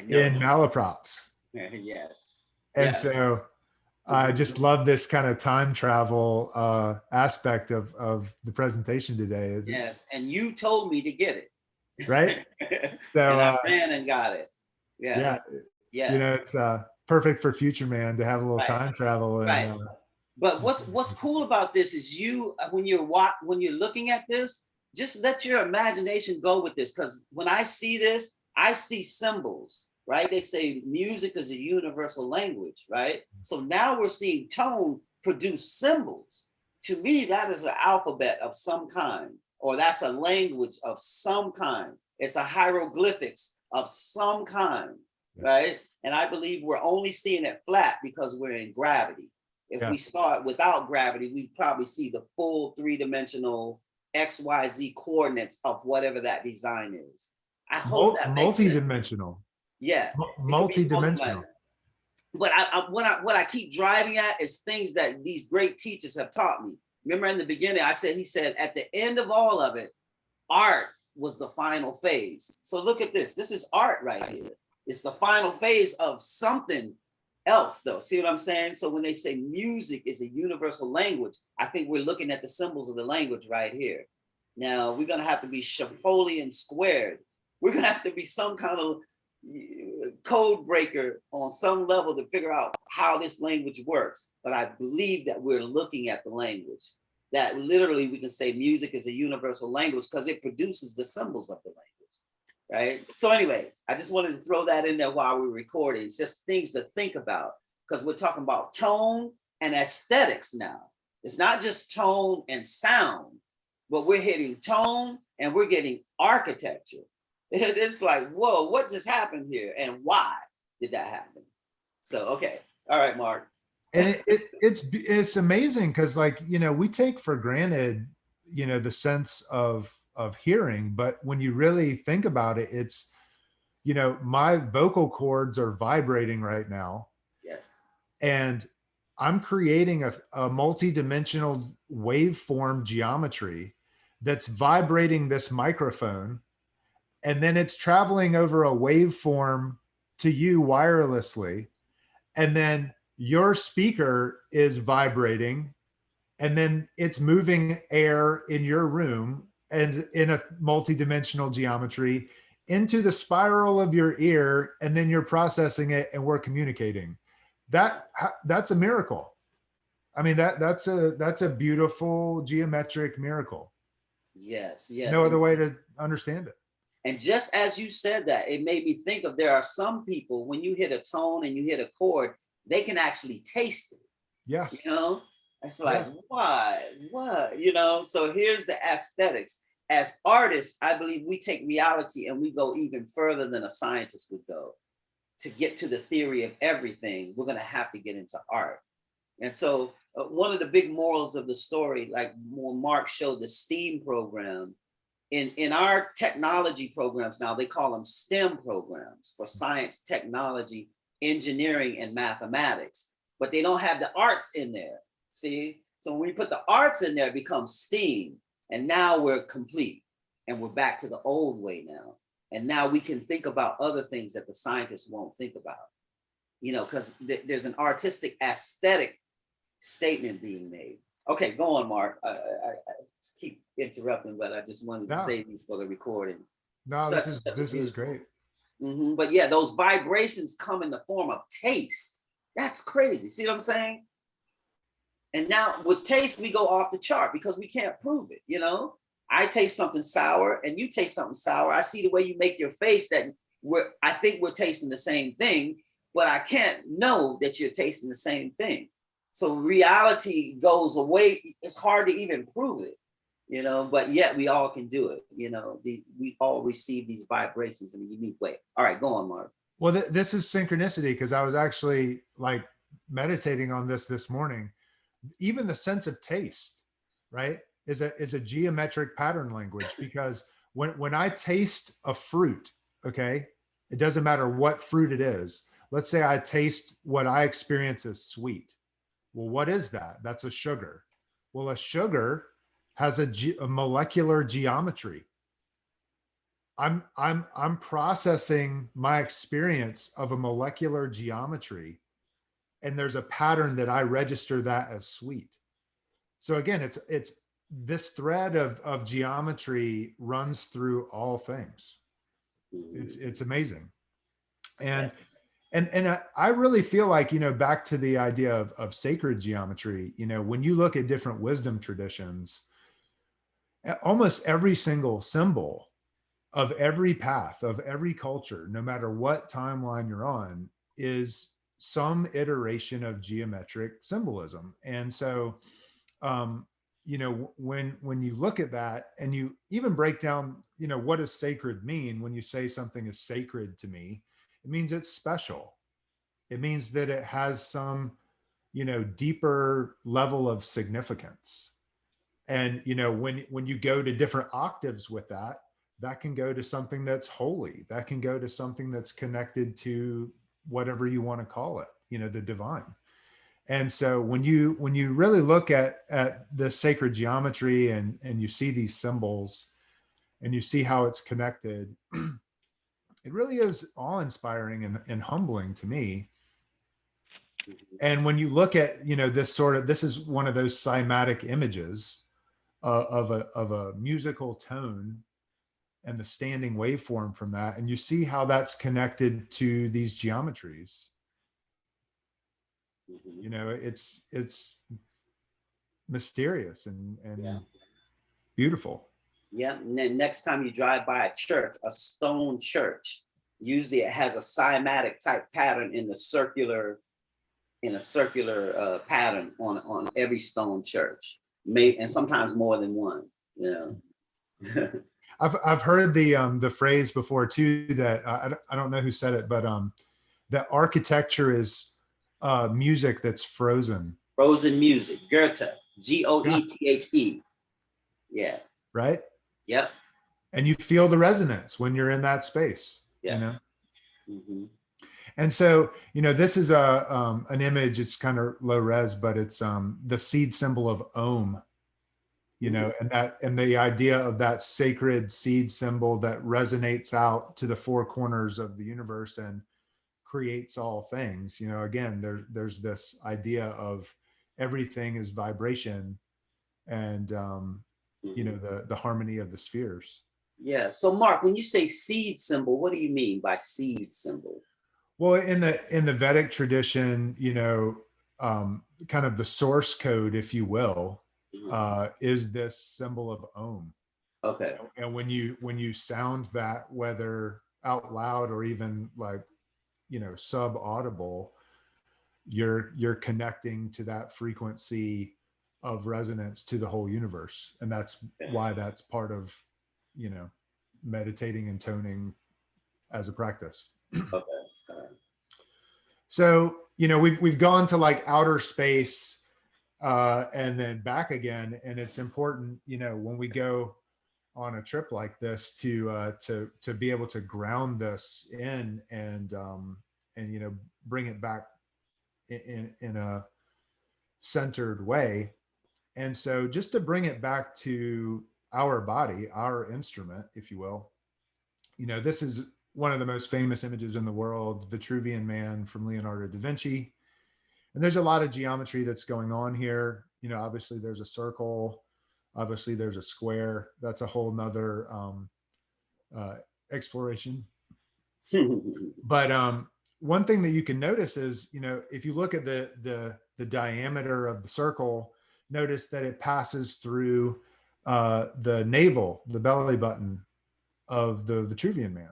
in Malaprops. Yes. And yes. so I just love this kind of time travel aspect of the presentation today. Yes. And you told me to get it. Right? So and I ran and got it. Yeah. Yeah. It's perfect for Future Man to have a little time travel. And, right. But what's cool about this is when you're looking at this, just let your imagination go with this. Because when I see this, I see symbols, right? They say music is a universal language, right? So now we're seeing tone produce symbols. To me, that is an alphabet of some kind, or that's a language of some kind. It's a hieroglyphics of some kind, right? And I believe we're only seeing it flat because we're in gravity. If we saw it without gravity, we'd probably see the full three-dimensional XYZ coordinates of whatever that design is. I hope that makes multi-dimensional. Yeah. Multi-dimensional. But what I keep driving at is things that these great teachers have taught me. Remember in the beginning, he said, at the end of all of it, art was the final phase. So look at this. This is art right here. It's the final phase of something else, though. See what I'm saying? So when they say music is a universal language, I think we're looking at the symbols of the language right here. Now we're going to have to be Napoleon squared. We're going to have to be some kind of code breaker on some level to figure out how this language works. But I believe that we're looking at the language, that literally we can say music is a universal language because it produces the symbols of the language. Right. So anyway, I just wanted to throw that in there while we're recording. It's just things to think about, because we're talking about tone and aesthetics now. It's not just tone and sound, but we're hitting tone and we're getting architecture. It's like, whoa, what just happened here? And why did that happen? So, okay. All right, Mark. And it's amazing because, like, we take for granted, the sense of hearing, but when you really think about it, it's, my vocal cords are vibrating right now. Yes. And I'm creating a multi-dimensional waveform geometry that's vibrating this microphone, and then it's traveling over a waveform to you wirelessly, and then your speaker is vibrating, and then it's moving air in your room and in a multi-dimensional geometry into the spiral of your ear, and then you're processing it and we're communicating. That's a miracle. I mean, that's a beautiful geometric miracle. Yes. No other way to understand it. And just as you said that, it made me think of, there are some people, when you hit a tone and you hit a chord, they can actually taste it. Yes. It's like, what? So here's the aesthetics. as artists, I believe we take reality and we go even further than a scientist would go. To get to the theory of everything, we're going to have to get into art. And so, one of the big morals of the story, like when Mark showed the STEAM program, in our technology programs now, they call them STEM programs for science, technology, engineering, and mathematics, but they don't have the arts in there. See? So when we put the arts in there, it becomes STEAM. And now we're complete. And we're back to the old way now. And now we can think about other things that the scientists won't think about, you know, because there's an artistic aesthetic statement being made. Okay, go on, Mark. I keep interrupting, but I just wanted to say these for the recording. No, this is great. But yeah, those vibrations come in the form of taste. That's crazy. See what I'm saying? And now with taste, we go off the chart because we can't prove it, you know? I taste something sour and you taste something sour. I see the way you make your face that I think we're tasting the same thing, but I can't know that you're tasting the same thing. So reality goes away. It's hard to even prove it, you know, but yet we all can do it. You know, we all receive these vibrations in a unique way. All right, go on, Mark. Well, this is synchronicity, because I was actually like meditating on this morning. Even the sense of taste, right, is a geometric pattern language, because when I taste a fruit, okay, it doesn't matter what fruit it is. Let's say I taste what I experience as sweet. Well, what is that? That's a sugar. Well, a sugar has a molecular geometry. I'm processing my experience of a molecular geometry, and there's a pattern that I register that as sweet. So again, it's this thread of geometry runs through all things. It's amazing. And I really feel like, you know, back to the idea of sacred geometry, you know, when you look at different wisdom traditions, almost every single symbol of every path, of every culture, no matter what timeline you're on, is some iteration of geometric symbolism. And so, you know, when you look at that and you even break down, you know, what does sacred mean? When you say something is sacred to me, it means it's special. It means that it has some, you know, deeper level of significance. And, you know, when you go to different octaves with that, that can go to something that's holy. That can go to something that's connected to whatever you want to call it, you know, the divine. And so when you really look at the sacred geometry and you see these symbols and you see how it's connected, it really is awe-inspiring and humbling to me. And when you look at, you know, this is one of those cymatic images of a musical tone and the standing waveform from that, and you see how that's connected to these geometries. You know, it's mysterious and beautiful. Yeah. And then next time you drive by a church, a stone church, usually it has a cymatic type pattern in a circular pattern on every stone church, and sometimes more than one. You know. I've heard the phrase before too, that I don't know who said it, but that architecture is music that's frozen. Frozen music, Goethe, Goethe. Yeah. Right. Yep. And you feel the resonance when you're in that space. Yeah. You know. Mm-hmm. And so, you know, this is an image. It's kind of low res, but it's the seed symbol of Om. You know, and the idea of that sacred seed symbol that resonates out to the four corners of the universe and creates all things. You know, again, there's this idea of everything is vibration, and you know, the harmony of the spheres. Yeah. So Mark, when you say seed symbol, what do you mean by seed symbol? Well, in the Vedic tradition, you know, kind of the source code, if you will, is this symbol of Om. Okay. And when you sound that, whether out loud or even like, you know, sub audible, you're connecting to that frequency of resonance to the whole universe. And that's why that's part of meditating and toning as a practice. Okay. All right. So, we've gone to like outer space and then back again. And it's important, when we go on a trip like this to be able to ground this in and bring it back in a centered way. And so just to bring it back to our body, our instrument, if you will, this is one of the most famous images in the world, Vitruvian Man from Leonardo da Vinci. And there's a lot of geometry that's going on here. Obviously there's a circle, obviously there's a square. That's a whole nother uh, exploration. But one thing that you can notice is, if you look at the diameter of the circle, notice that it passes through the navel, the belly button of the Vitruvian Man.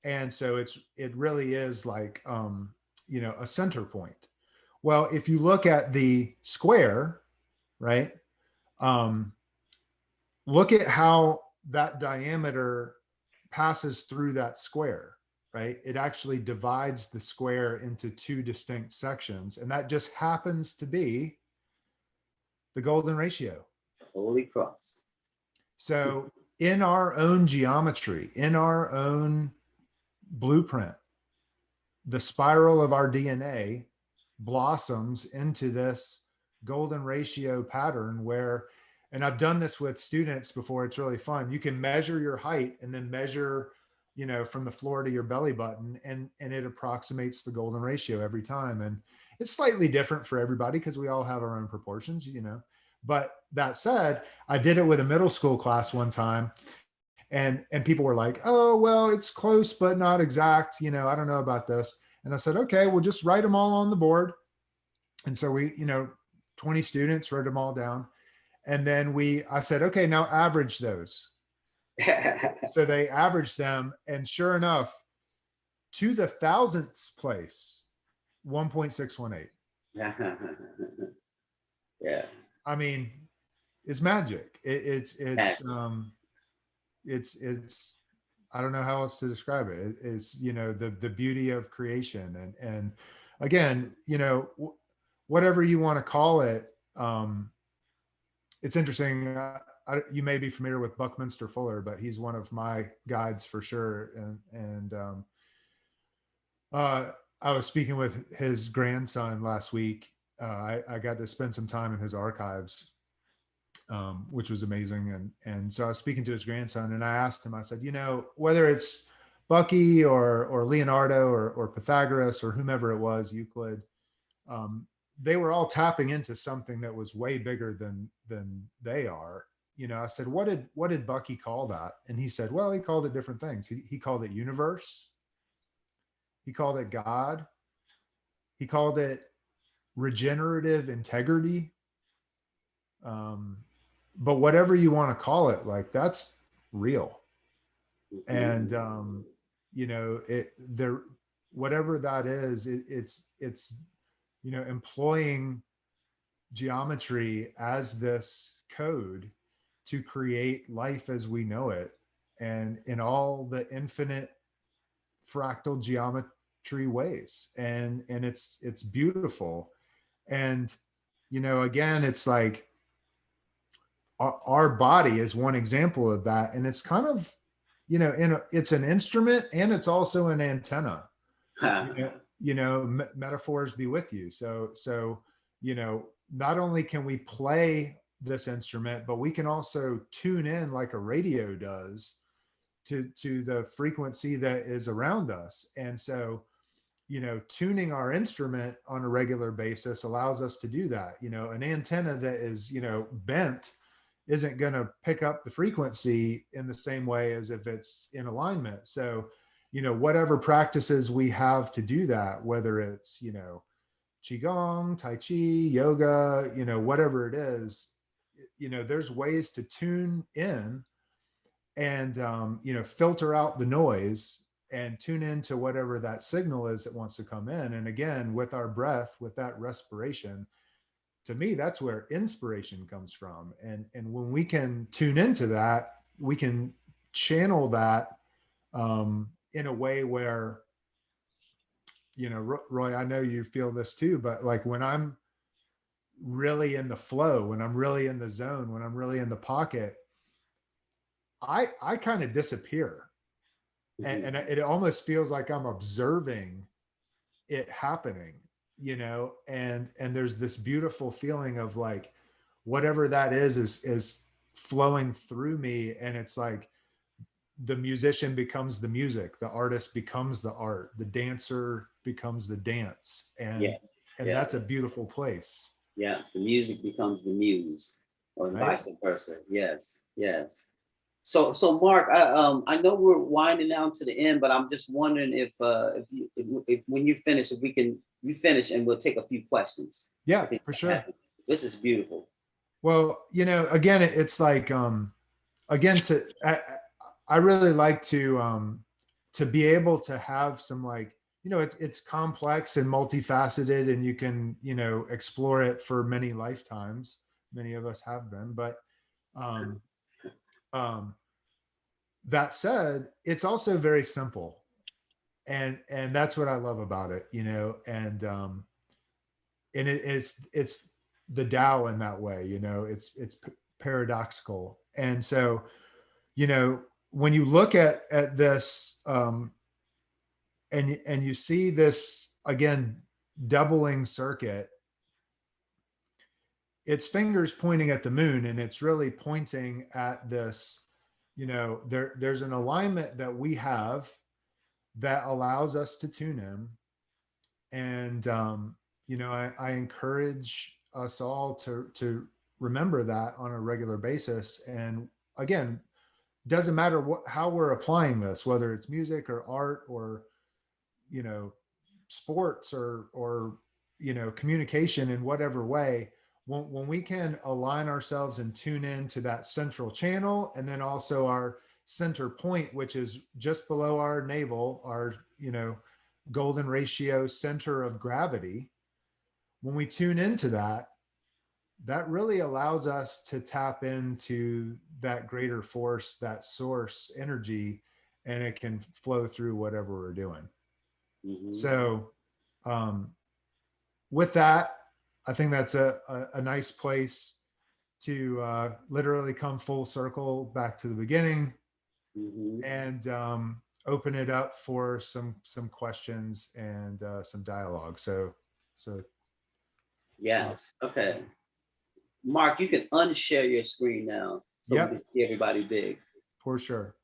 And so it really is like a center point. Well, if you look at the square, right? Look at how that diameter passes through that square, right? It actually divides the square into two distinct sections, and that just happens to be the golden ratio. Holy cross. So in our own geometry, in our own blueprint, the spiral of our DNA blossoms into this golden ratio pattern where, and I've done this with students before, it's really fun. You can measure your height and then measure, from the floor to your belly button, and it approximates the golden ratio every time. And it's slightly different for everybody because we all have our own proportions, But that said, I did it with a middle school class one time, and people were like, oh, well, it's close, but not exact. I don't know about this. And I said, okay, we'll just write them all on the board. And so we, 20 students wrote them all down. And then I said, okay, now average those. So they averaged them. And sure enough, to the thousandth place, 1.618. Yeah. I mean, it's magic. It's I don't know how else to describe it. It's the beauty of creation, and again, whatever you want to call it. It's interesting. You may be familiar with Buckminster Fuller, but he's one of my guides for sure. And I was speaking with his grandson last week. I got to spend some time in his archives, which was amazing. And so I was speaking to his grandson, and I asked him, I said, whether it's Bucky or Leonardo or Pythagoras or whomever it was, Euclid, they were all tapping into something that was way bigger than they are. I said, what did Bucky call that? And he said, well, he called it different things. He called it universe. He called it God. He called it regenerative integrity. But whatever you want to call it, like, that's real. And whatever that is, it's employing geometry as this code to create life as we know it, and in all the infinite fractal geometry ways. And it's beautiful. And again, it's like our body is one example of that. And it's kind of, it's an instrument, and it's also an antenna. Metaphors be with you. So not only can we play this instrument, but we can also tune in like a radio does to the frequency that is around us. And so tuning our instrument on a regular basis allows us to do that. An antenna that is bent isn't going to pick up the frequency in the same way as if it's in alignment. So whatever practices we have to do that, whether it's qigong, tai chi, yoga, whatever it is, there's ways to tune in and filter out the noise and tune into whatever that signal is that wants to come in. And again, with our breath, with that respiration, to me, that's where inspiration comes from. And when we can tune into that, channel that in a way where, Roy, I know you feel this too, but like when I'm really in the flow, when I'm really in the zone, when I'm really in the pocket, I kind of disappear. Mhm. And it almost feels like I'm observing it happening, and there's this beautiful feeling of like whatever that is flowing through me, and it's like the musician becomes the music, the artist becomes the art, the dancer becomes the dance, and Yeah. that's Yeah. a beautiful place, Yeah. The music becomes the muse, or right? vice versa. Yes. Yes. So Mark, I know we're winding down to the end, but I'm just wondering if when you finish, if we can you finish and we'll take a few questions. I Yeah, think for that sure. happens. This is beautiful. Well, again, it's like again I really like to be able to have some, like, it's complex and multifaceted, and you can, explore it for many lifetimes. Many of us have been, but um um that said, it's also very simple, and that's what I love about it, and it's the Tao in that way, it's paradoxical. And so, when you look at this, and you see this again doubling circuit, it's fingers pointing at the moon, and it's really pointing at this, there's an alignment that we have that allows us to tune in. And I encourage us all to remember that on a regular basis. And again, doesn't matter how we're applying this, whether it's music or art or, you know sports or communication in whatever way. When we can align ourselves and tune in to that central channel, and then also our center point, which is just below our navel, our golden ratio center of gravity, when we tune into that, that really allows us to tap into that greater force, that source energy, and it can flow through whatever we're doing. Hmm. So, um, with that, I think that's a nice place to literally come full circle back to the beginning, Hmm. and open it up for some questions and some dialogue. So uh, Yes. Okay. Mark, you can unshare your screen now so we can yep, see everybody big. for sure.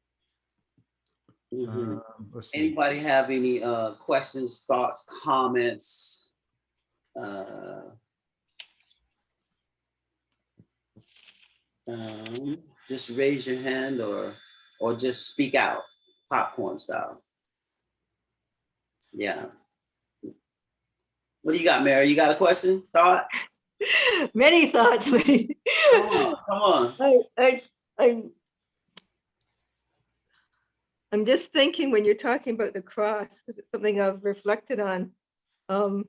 Hmm. Let's see. Anybody have any questions, thoughts, comments? Uh, just raise your hand or just speak out, popcorn style. Yeah. What do you got, Mary? You got a question, thought? Many thoughts. Come on, come on. I, I'm, I'm just thinking when you're talking about the cross, because it's something I've reflected on. Um,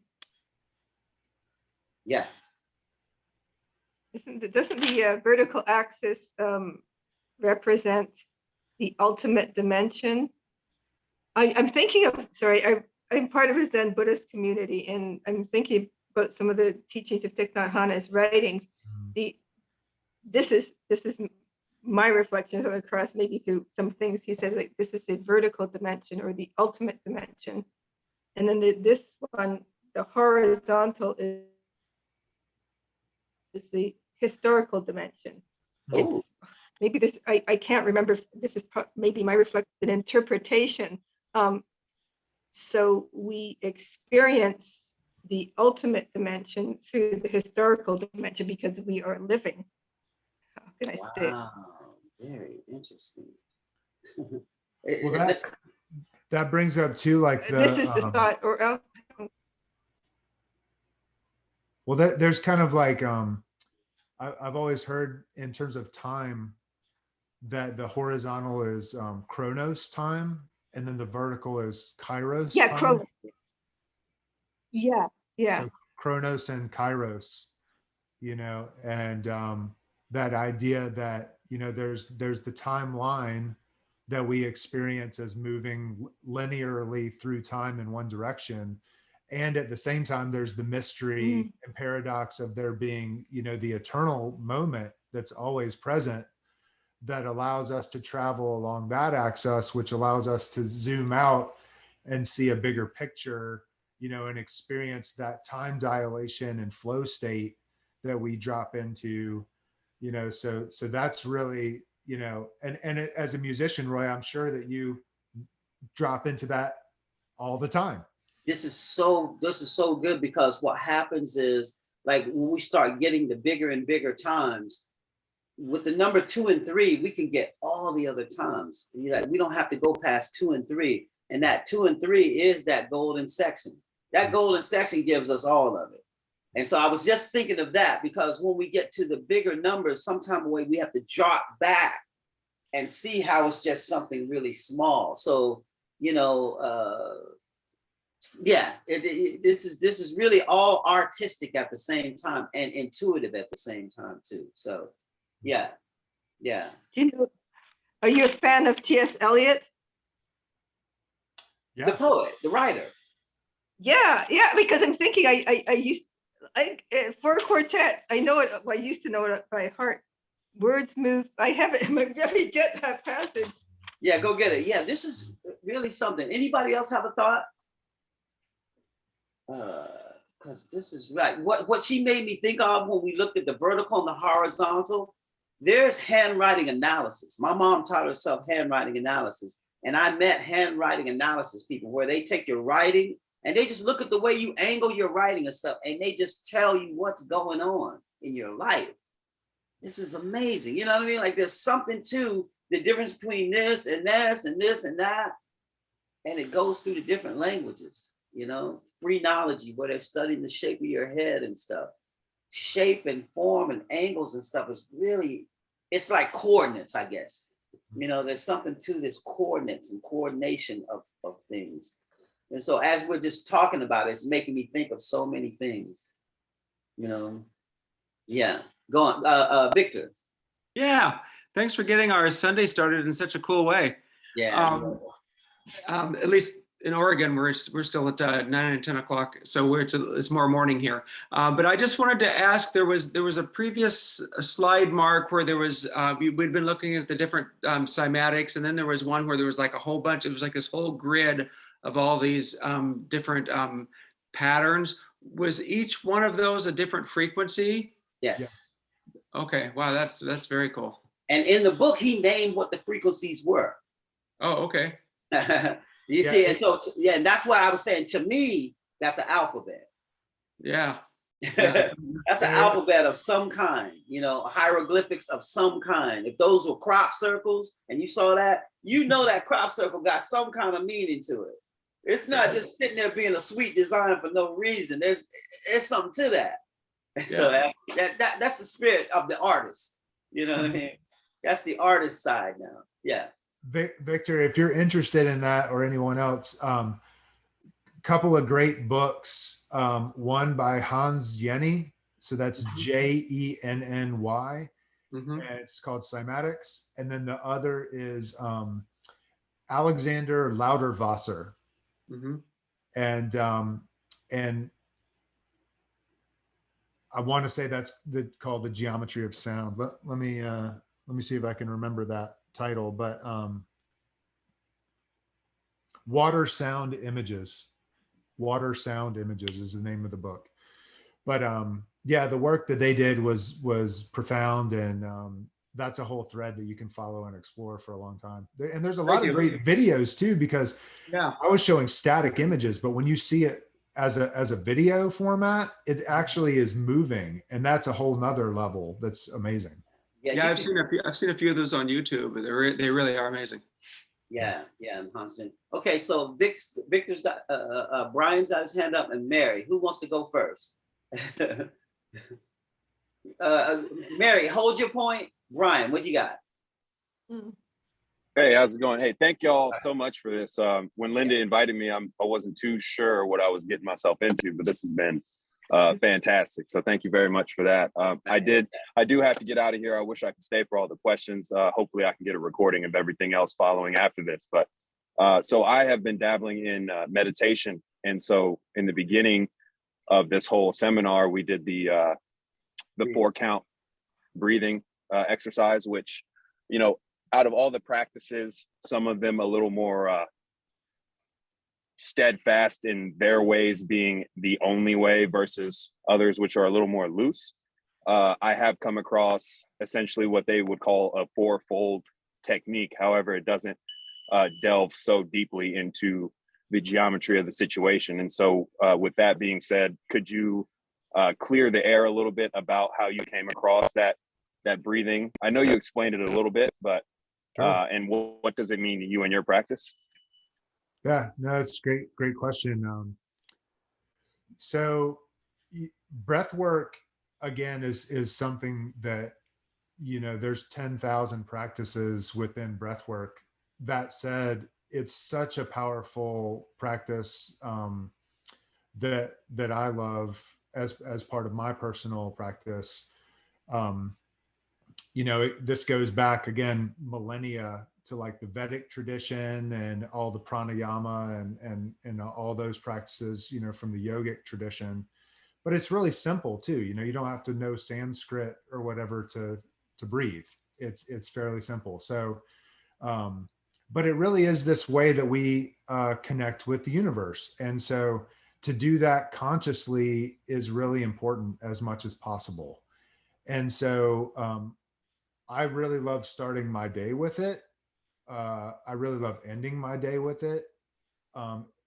Yeah. doesn't the vertical axis represent the ultimate dimension? I'm thinking of, sorry, I'm part of a Zen Buddhist community, and I'm thinking about some of the teachings of Thich Nhat Hanh's writings. The this is my reflections on the cross, maybe through some things he said, like this is the vertical dimension or the ultimate dimension, and then this one, the horizontal, is the historical dimension. It's Oh, maybe this, I can't remember if this is maybe my reflected interpretation. So we experience the ultimate dimension through the historical dimension because we are living. How can I say it? wow. Very interesting. Well, that brings up too, like This the is the thought, or else. well, there's kind of like I've always heard in terms of time that the horizontal is chronos time, and then the vertical is kairos Yeah, time. Yeah, yeah. So chronos and kairos, and that idea that you know, there's the timeline that we experience as moving linearly through time in one direction. And at the same time, there's the mystery and paradox of there being, you know, the eternal moment that's always present that allows us to travel along that axis, which allows us to zoom out and see a bigger picture, you know, and experience that time dilation and flow state that we drop into, you know. So that's really, you know, and as a musician, Roy, I'm sure that you drop into that all the time. This is so good, because what happens is, like, when we start getting the bigger and bigger times, with the number 2 and 3, we can get all the other times. Like, we don't have to go past 2 and 3. And that 2 and 3 is that golden section. That golden section gives us all of it. And so I was just thinking of that, because when we get to the bigger numbers, sometime way we have to drop back and see how it's just something really small. So, you know, yeah, this is really all artistic at the same time and intuitive at the same time too. So, yeah. Do you know, are you a fan of T.S. Eliot? Yeah. The poet, the writer. Yeah, because I'm thinking for a quartet, I know it. I used to know it by heart. Words move. I have it. Let me get that passage. Yeah, go get it. Yeah, this is really something. Anybody else have a thought? Because this is right. What she made me think of when we looked at the vertical and the horizontal, there's handwriting analysis. My mom taught herself handwriting analysis, and I met handwriting analysis people where they take your writing and they just look at the way you angle your writing and stuff, and they just tell you what's going on in your life. This is amazing. You know what I mean? Like, there's something to the difference between this and this and this and that, and it goes through the different languages. You know, phrenology, where they're studying the shape of your head and stuff. Shape and form and angles and stuff is really, it's like coordinates, I guess. You know, there's something to this coordinates and coordination of things. And so as we're just talking about it, it's making me think of so many things, you know. Yeah, go on, Victor. Yeah, thanks for getting our Sunday started in such a cool way. Yeah. At least in Oregon, we're still at 9 and 10 o'clock, so it's more morning here. But I just wanted to ask, there was a previous slide, Mark, where there was we'd been looking at the different cymatics, and then there was one where there was like a whole bunch. It was like this whole grid of all these different patterns. Was each one of those a different frequency? Yes. Okay. Wow, that's very cool. And in the book, he named what the frequencies were. Oh, okay. You see, and so yeah, and that's why I was saying, to me, that's an alphabet. Yeah. That's an alphabet of some kind, you know, hieroglyphics of some kind. If those were crop circles and you saw that, you know that crop circle got some kind of meaning to it. It's not just sitting there being a sweet design for no reason. There's something to that. Yeah. So that's the spirit of the artist. You know what I mean? That's the artist side now. Yeah. Victor, if you're interested in that, or anyone else, couple of great books. One by Hans Jenny, so that's Jenny, and it's called Cymatics. And then the other is Alexander Lauterwasser, and I want to say that's called The Geometry of Sound. Let me see if I can remember that title, but Water Sound Images is the name of the book. But yeah, the work that they did was profound, and that's a whole thread that you can follow and explore for a long time. And there's a lot of great videos too, because I was showing static images, but when you see it as a video format, it actually is moving, and that's a whole nother level. That's amazing. Yeah, I've seen a few of those on YouTube. They really are amazing. Yeah, and Hansen. Okay, so Victor's got Brian's got his hand up, and Mary. Who wants to go first? Mary, hold your point. Brian, what you got? Hey, how's it going? Hey, thank y'all so much for this. When Linda invited me, I wasn't too sure what I was getting myself into, but this has been fantastic. So thank you very much for that. I do have to get out of here. I wish I could stay for all the questions. Hopefully I can get a recording of everything else following after this. But so I have been dabbling in meditation. And so in the beginning of this whole seminar, we did the 4-count breathing exercise, which, you know, out of all the practices, some of them a little more steadfast in their ways being the only way versus others which are a little more loose. I have come across essentially what they would call a 4-fold technique. However, it doesn't delve so deeply into the geometry of the situation. And so with that being said, could you clear the air a little bit about how you came across that breathing? I know you explained it a little bit, but Sure. and what does it mean to you in your practice? Yeah, no, it's great question. So breath work again is something that, you know, there's 10,000 practices within breath work. That said, it's such a powerful practice that I love as part of my personal practice. You know, this goes back again millennia to like the Vedic tradition and all the pranayama and all those practices, you know, from the yogic tradition. But it's really simple too. You know, you don't have to know Sanskrit or whatever to breathe. It's fairly simple. So, but it really is this way that we connect with the universe. And so to do that consciously is really important as much as possible. And so I really love starting my day with it. I really love ending my day with it.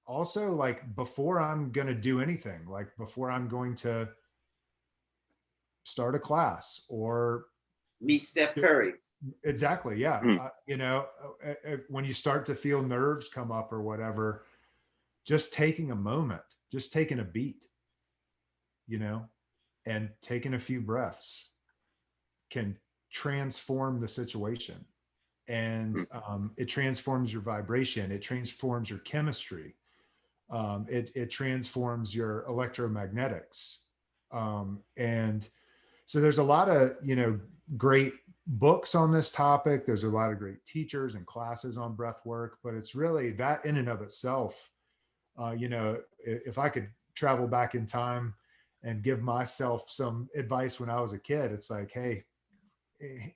Also, like before I'm going to do anything, like before I'm going to start a class or Meet Steph Curry. exactly. Yeah. Mm. You know, when you start to feel nerves come up or whatever, just taking a moment, just taking a beat, you know, and taking a few breaths can transform the situation. And it transforms your vibration. It transforms your chemistry. It transforms your electromagnetics. And so there's a lot of, you know, great books on this topic. There's a lot of great teachers and classes on breath work, but it's really that in and of itself. You know, if I could travel back in time and give myself some advice when I was a kid, it's like, hey,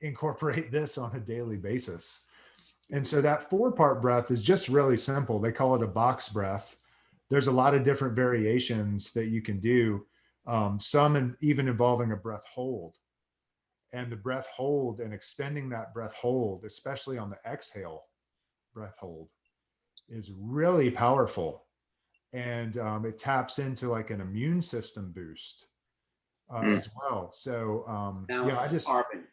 incorporate this on a daily basis. And so that 4-part breath is just really simple. They call it a box breath. There's a lot of different variations that you can do, some even involving a breath hold. And the breath hold and extending that breath hold, especially on the exhale breath hold, is really powerful. And it taps into like an immune system boost as well. So yeah, I just Carbon.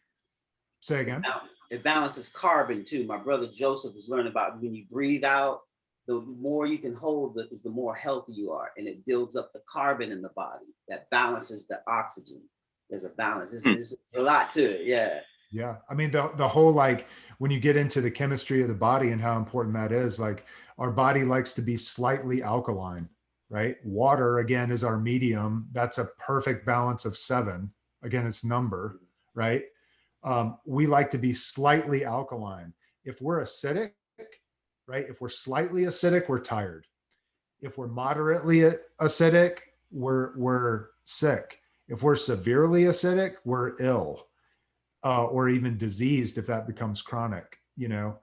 say again. It balances carbon too. My brother Joseph was learning about when you breathe out, the more you can hold is the more healthy you are. And it builds up the carbon in the body that balances the oxygen. There's a balance. It's a lot to it. Yeah. Yeah. I mean, the whole, like when you get into the chemistry of the body and how important that is, like our body likes to be slightly alkaline, right? Water, again, is our medium. That's a perfect balance of 7. Again, it's number, right? We like to be slightly alkaline. If we're acidic, right? If we're slightly acidic, we're tired. If we're moderately acidic, we're sick. If we're severely acidic, we're ill, or even diseased if that becomes chronic, you know?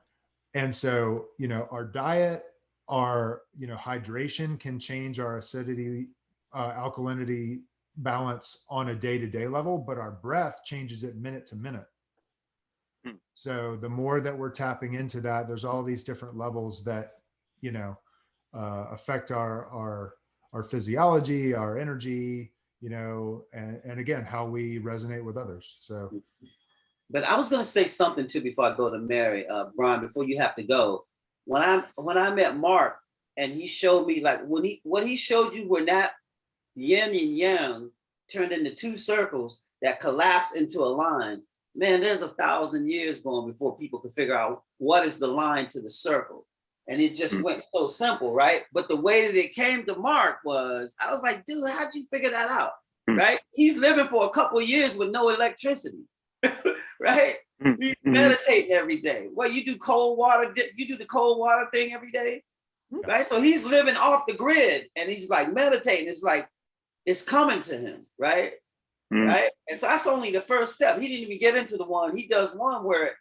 And so, you know, our diet, our, you know, hydration can change our acidity, alkalinity balance on a day-to-day level, but our breath changes it minute to minute. So the more that we're tapping into that, there's all these different levels that, you know, affect our physiology, our energy, you know, and again, how we resonate with others. So. But I was going to say something too before I go to Mary, Brian, before you have to go. When I met Mark and he showed me like what he showed you when that yin and yang turned into 2 circles that collapse into a line. Man, there's 1,000 years going before people could figure out what is the line to the circle. And it just went so simple, right? But the way that it came to Mark was, I was like, dude, how'd you figure that out? right? He's living for a couple of years with no electricity, right? He's meditating every day. Well, you do cold water, you do the cold water thing every day, right? So he's living off the grid and he's like meditating. It's like, it's coming to him, right? Right? And so that's only the first step. He didn't even get into the one. He does one where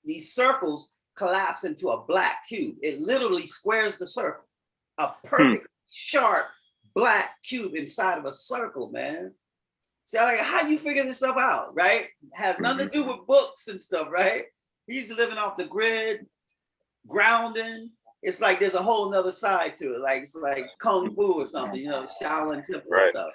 these circles collapse into a black cube. It literally squares the circle. A perfect, sharp, black cube inside of a circle, man. So like, how you figure this stuff out, right? Has nothing to do with books and stuff, right? He's living off the grid, grounding. It's like there's a whole nother side to it. Like it's like Kung Fu or something, you know, Shaolin Temple stuff.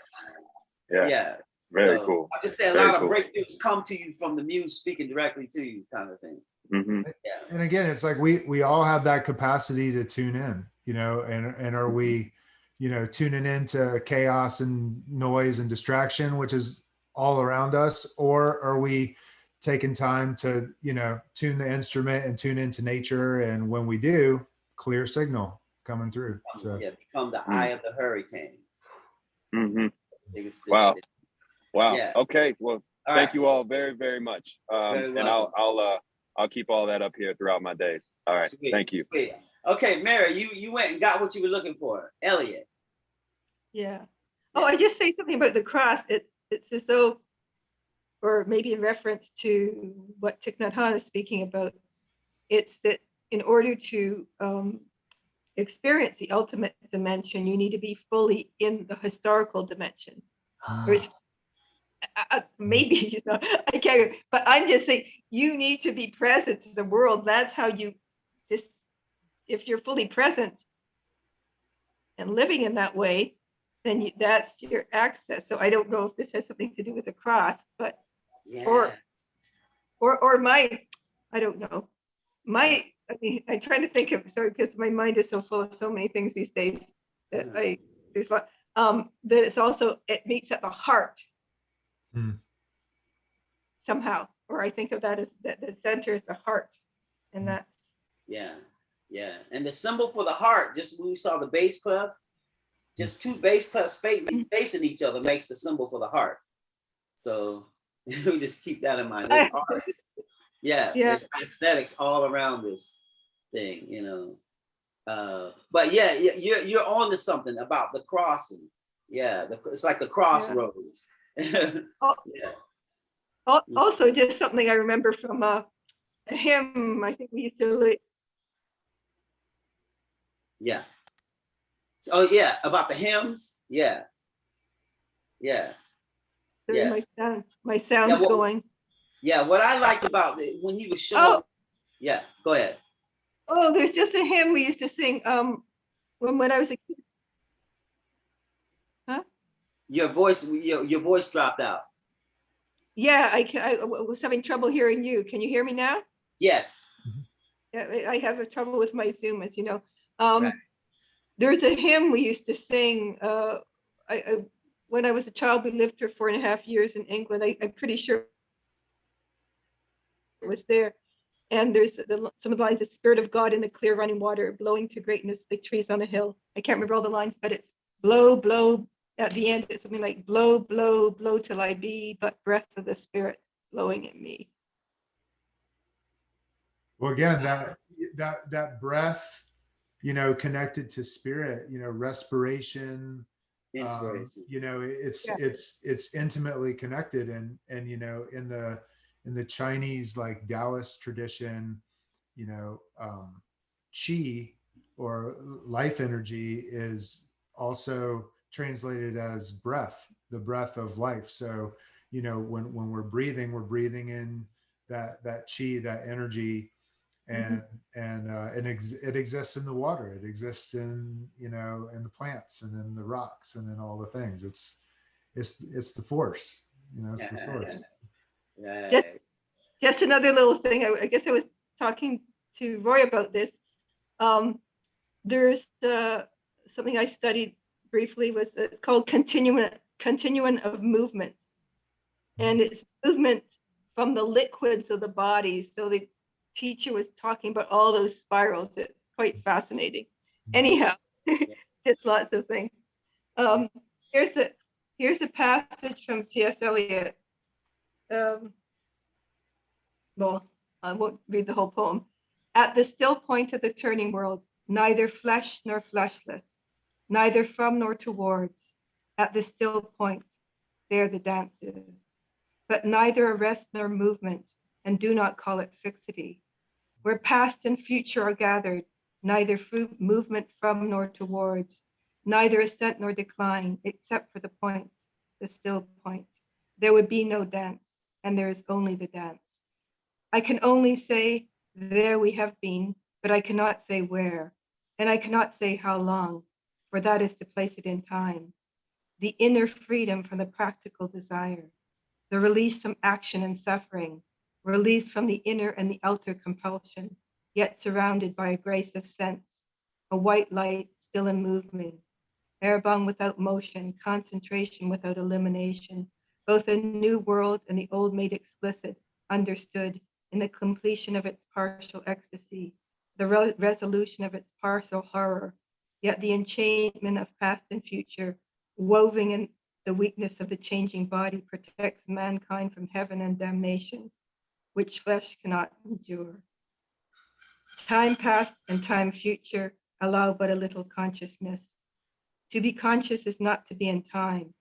Yeah. Very So, cool. I just say a lot of breakthroughs come to you from the muse speaking directly to you, kind of thing. Yeah. And again, it's like we all have that capacity to tune in, you know, and are we, you know, tuning into chaos and noise and distraction, which is all around us, or are we taking time to, you know, tune the instrument and tune into nature? And when we do, clear signal coming through. So. Yeah, become the eye of the hurricane. Wow. Yeah. Okay. Well, all thank right. you all very, very much. And I'll keep all that up here throughout my days. All right. Sweet. Thank you. Sweet. Okay, Mary, you went and got what you were looking for. Elliot. Yeah. Oh, I just say something about the cross. It's as though, or maybe in reference to what Thich Nhat Hanh is speaking about, it's that in order to experience the ultimate dimension, you need to be fully in the historical dimension. Whereas, maybe, you know, I can't, but I'm just saying you need to be present to the world. That's how you just, if you're fully present and living in that way, then that's your access. So I don't know if this has something to do with the cross, but or my, I don't know. I mean, I'm trying to think of, sorry, because my mind is so full of so many things these days that there's what, that it's also, it meets at the heart somehow, or I think of that as that the center is the heart, and that. Yeah. And the symbol for the heart, just when we saw the bass clef, just two bass clefs facing each other makes the symbol for the heart. So we just keep that in mind. There's art. There's aesthetics all around this thing, you know. But yeah, you're on to something about the crossing. Yeah, it's like the crossroads. Also, just something I remember from a hymn. I think we used to. Yeah. Oh yeah, about the hymns. Yeah. My sound's going. Yeah, what I liked about it when he was showing. Yeah, go ahead. Oh, there's just a hymn we used to sing when I was a kid. Huh? Your voice dropped out. Yeah, I was having trouble hearing you. Can you hear me now? Yes. Yeah, I have a trouble with my Zoom, as you know. There's a hymn we used to sing. When I was a child, we lived for 4.5 years in England. I'm pretty sure it was there. And there's some of the lines, the Spirit of God in the clear running water, blowing to greatness, the trees on the hill. I can't remember all the lines, but it's blow, blow. At the end, it's something like blow, blow, blow till I be, but breath of the Spirit blowing at me. Well, again, that breath, you know, connected to spirit, you know, respiration, inspiration. You know, it's intimately connected, and you know, in the Chinese like Taoist tradition, you know, qi or life energy is also translated as breath, the breath of life. So, you know, when we're breathing in that qi, that energy, and it exists in the water, it exists in, you know, in the plants and in the rocks and in all the things. It's the force, you know, it's the source. Just another little thing. I guess I was talking to Roy about this. There's something I studied briefly, it's called continuum of movement, and it's movement from the liquids of the body. So the teacher was talking about all those spirals. It's quite fascinating. Anyhow, just lots of things. Here's Here's a passage from C.S. Eliot. Well, I won't read the whole poem. At the still point of the turning world, neither flesh nor fleshless, neither from nor towards, at the still point, there the dance is, but neither arrest nor movement, and do not call it fixity. Where past and future are gathered, neither movement from nor towards, neither ascent nor decline, except for the point, the still point. There would be no dance, and there is only the dance. I can only say, there we have been, but I cannot say where, and I cannot say how long, for that is to place it in time. The inner freedom from the practical desire, the release from action and suffering, release from the inner and the outer compulsion, yet surrounded by a grace of sense, a white light still in movement, Erebang without motion, concentration without elimination, both a new world and the old made explicit, understood in the completion of its partial ecstasy, the resolution of its partial horror, yet the enchantment of past and future, woven in the weakness of the changing body, protects mankind from heaven and damnation, which flesh cannot endure. Time past and time future allow but a little consciousness. To be conscious is not to be in time,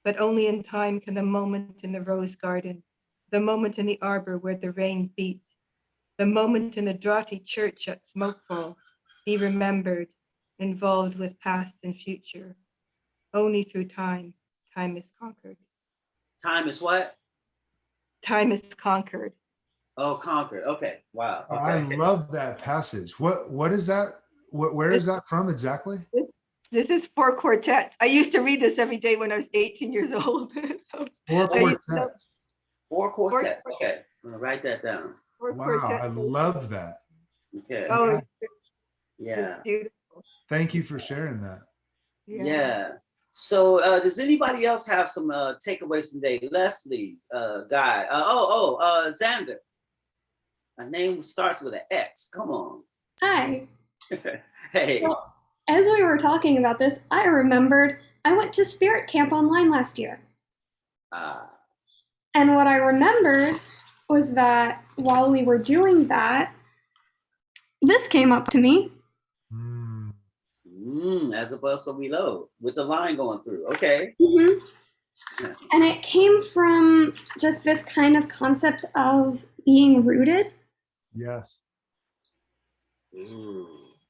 but only in time can the moment in the rose garden, the moment in the arbor where the rain beat, the moment in the draughty church at Smokefall be remembered, involved with past and future. Only through time, time is conquered. Time is what? Time is conquered. Oh, conquered. Okay. Wow. Okay. I love that passage. What is that? Where is that from exactly? This is four quartets. I used to read this every day when I was 18 years old. So Four I used to know quartets. Four quartets. Four- Okay. I'm gonna write that down. four Wow, quartets. I love that. Okay. Oh, Yeah. it's beautiful. Thank you for sharing that. Yeah. So does anybody else have some takeaways from today? Leslie, Guy. Xander. A name starts with an X. Come on. Hi. Hey. So, as we were talking about this, I remembered I went to Spirit Camp online last year. And what I remembered was that while we were doing that, this came up to me. As above, so below, with the line going through. Okay. And it came from just this kind of concept of being rooted. Yes.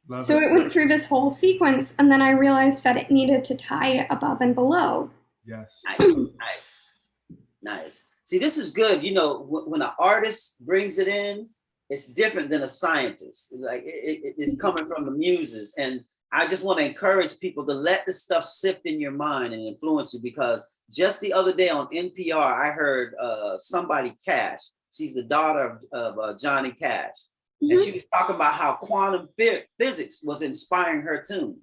Love So it. it went through this whole sequence, and then I realized that it needed to tie above and below. Yes. Nice. See, this is good. You know, when an artist brings it in, it's different than a scientist. Like it's coming from the muses. And I just want to encourage people to let this stuff sift in your mind and influence you, because just the other day on NPR, I heard somebody Cash. She's the daughter of Johnny Cash. And she was talking about how quantum physics was inspiring her tune,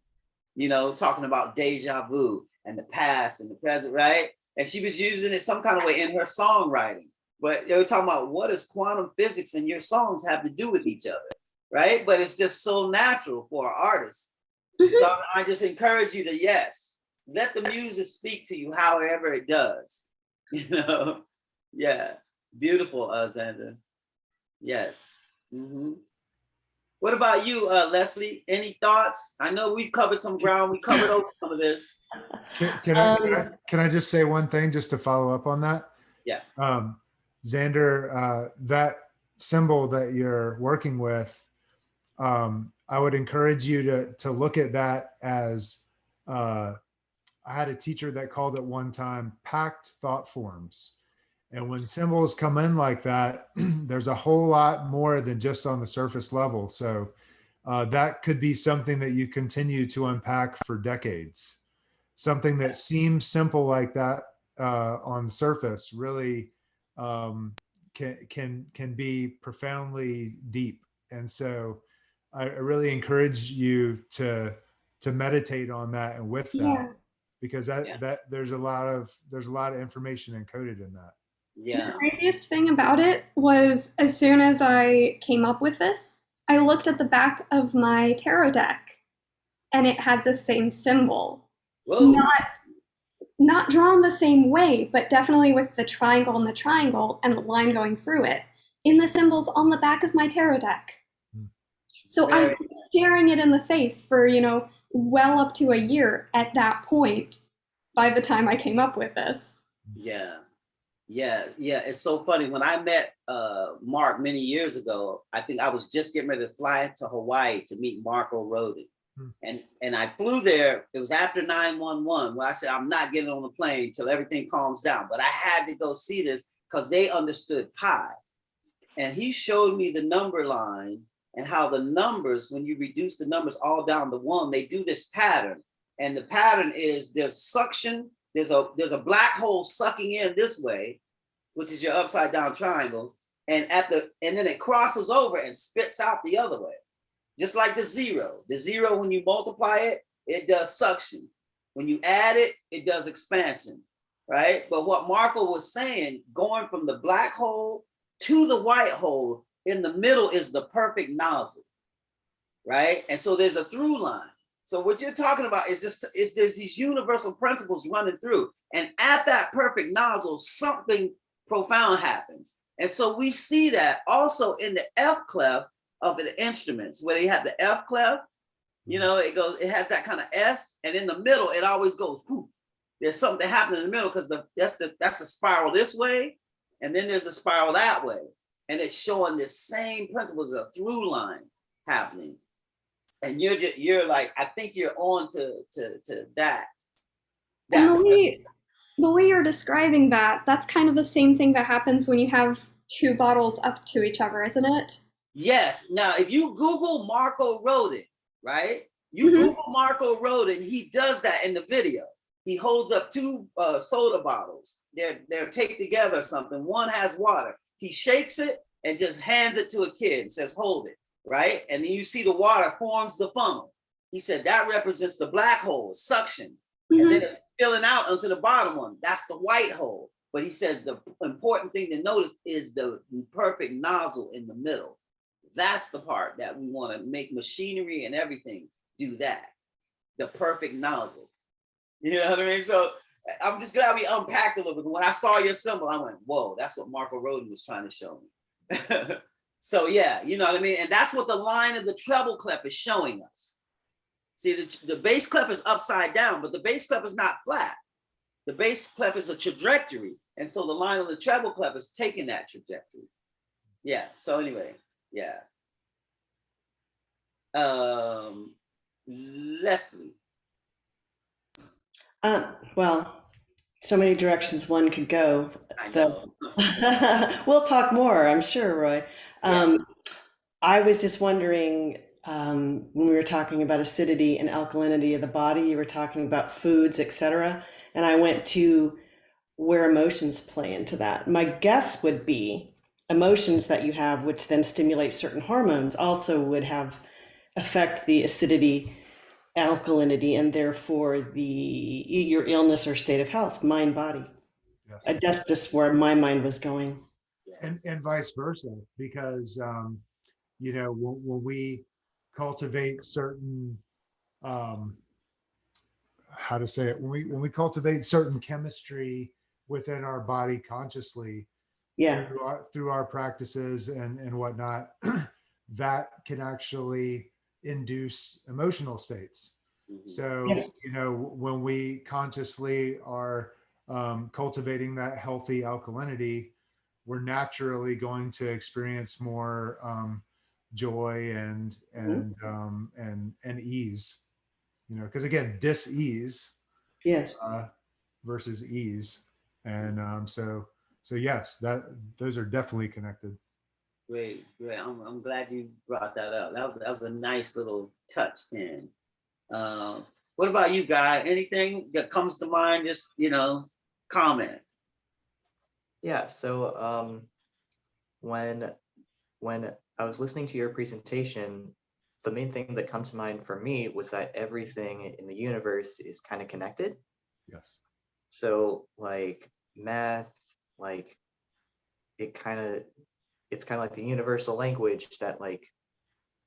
you know, talking about deja vu and the past and the present, right? And she was using it some kind of way in her songwriting. But they were talking about, what does quantum physics and your songs have to do with each other, right? But it's just so natural for an artist. So I just encourage you to, yes, let the music speak to you however it does, you know? Yeah, beautiful, Xander. Yes. What about you, Leslie? Any thoughts? I know we've covered some ground. We covered over some of this. Can I just say one thing just to follow up on that? Yeah. Xander, that symbol that you're working with, I would encourage you to look at that as, I had a teacher that called it one time packed thought forms. And when symbols come in like that, there's a whole lot more than just on the surface level. So that could be something that you continue to unpack for decades. Something that seems simple like that on the surface really can be profoundly deep. And so I really encourage you to meditate on that and with that, because that there's a lot of information encoded in that. The craziest thing about it was, as soon as I came up with this, I looked at the back of my tarot deck and it had the same symbol. Whoa. not drawn the same way, but definitely with the triangle and the line going through it in the symbols on the back of my tarot deck. So I've been staring it in the face for, well up to a year at that point by the time I came up with this. Yeah. It's so funny. When I met Mark many years ago, I think I was just getting ready to fly to Hawaii to meet Marco Rodin. And I flew there. It was after 9/11 where I said, I'm not getting on the plane till everything calms down. But I had to go see this because they understood pi. And he showed me the number line and how the numbers, when you reduce the numbers all down to one, they do this pattern. And the pattern is there's suction, there's a black hole sucking in this way, which is your upside down triangle. And then it crosses over and spits out the other way. Just like the zero. The zero, when you multiply it, it does suction. When you add it, it does expansion, right? But what Marco was saying, going from the black hole to the white hole, in the middle is the perfect nozzle, right? And so there's a through line. So what you're talking about is there's these universal principles running through. And at that perfect nozzle, something profound happens. And so we see that also in the F clef of the instruments, where they have the F clef, it has that kind of S, and in the middle, it always goes poof. There's something happening in the middle because that's a spiral this way, and then there's a spiral that way. And it's showing the same principles of through line happening. And you're like, I think you're on to that. And the way you're describing that, that's kind of the same thing that happens when you have two bottles up to each other, isn't it? Yes. Now, if you Google Marco Rodin, right? Google Marco Rodin, he does that in the video. He holds up two soda bottles. They're taped together or something. One has water. He shakes it and just hands it to a kid and says, hold it, right? And then you see the water forms the funnel. He said that represents the black hole, suction. And then it's spilling out onto the bottom one. That's the white hole. But he says the important thing to notice is the perfect nozzle in the middle. That's the part that we want to make machinery and everything do that. The perfect nozzle. You know what I mean? So I'm just glad we unpacked a little bit. When I saw your symbol, I went, whoa, that's what Marco Rodin was trying to show me. So yeah, you know what I mean? And that's what the line of the treble clef is showing us. See, the bass clef is upside down, but the bass clef is not flat. The bass clef is a trajectory. And so the line of the treble clef is taking that trajectory. Yeah, so anyway, yeah. Leslie. Well, so many directions one could go. I know. We'll talk more, I'm sure, Roy. I was just wondering, when we were talking about acidity and alkalinity of the body, you were talking about foods, etc. And I went to where emotions play into that. My guess would be emotions that you have, which then stimulate certain hormones, also would affect the acidity, alkalinity, and therefore your illness or state of health, mind, body. Yes. That's just where my mind was going. And vice versa, because when we cultivate certain when we cultivate certain chemistry within our body consciously, through our practices and whatnot, that can actually induce emotional states. So when we consciously are cultivating that healthy alkalinity, we're naturally going to experience more joy and ease. Because again, dis-ease versus ease, and so yes, those are definitely connected. Great. I'm glad you brought that up. That was a nice little touch in. What about you, Guy? Anything that comes to mind? Just comment. Yeah. So when I was listening to your presentation, the main thing that comes to mind for me was that everything in the universe is kind of connected. Yes. So like math, like it's kind of like the universal language that like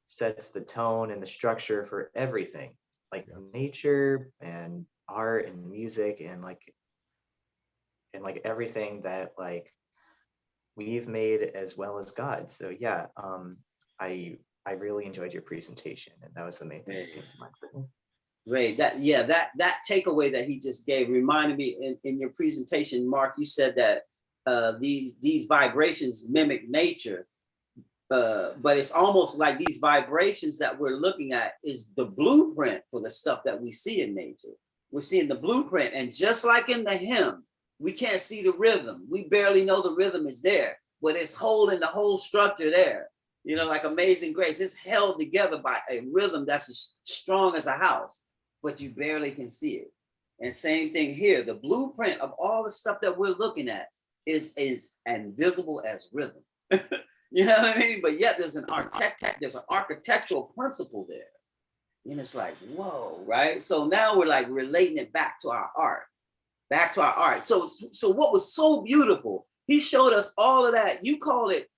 sets the tone and the structure for everything, like nature and art and music and like like everything that like we've made as well as God. So yeah, I really enjoyed your presentation, and that was the main thing that came to mind for me. Great. That takeaway that he just gave reminded me in your presentation, Mark. You said that these vibrations mimic nature, but it's almost like these vibrations that we're looking at is the blueprint for the stuff that we see in nature. We're seeing the blueprint, and just like in the hymn, we can't see the rhythm. We barely know the rhythm is there, but it's holding the whole structure there. You know, like Amazing Grace, it's held together by a rhythm that's as strong as a house, but you barely can see it. And same thing here, the blueprint of all the stuff that we're looking at is invisible as rhythm. You know what I mean? But yet there's an architectural principle there. And it's like, whoa, right? So now we're like relating it back to our art. So what was so beautiful, he showed us all of that. You called it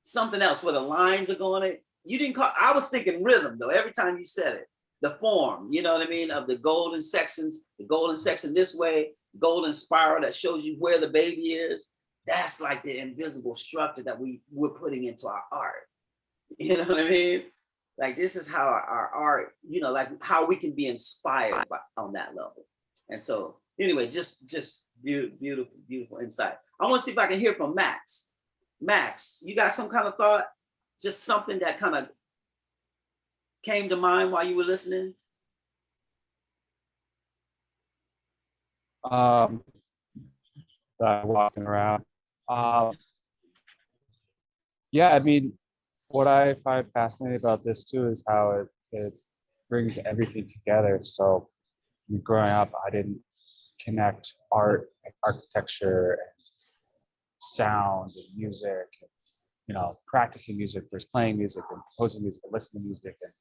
something else where the lines are going. You didn't call, I was thinking rhythm though, every time you said it. The form, you know what I mean, of the golden sections, the golden section this way, golden spiral that shows you where the baby is. That's like the invisible structure that we're putting into our art. You know what I mean? Like this is how our art, you know, like how we can be inspired on that level. And so anyway, just beautiful insight. I want to see if I can hear from Max. Max, you got some kind of thought? Just something that kind of came to mind while you were listening? Walking around. Yeah, I mean, what I find fascinating about this too is how it brings everything together. So growing up, I didn't connect art, architecture, and sound, and music, and, you know, practicing music versus playing music, and composing music, and listening to music, and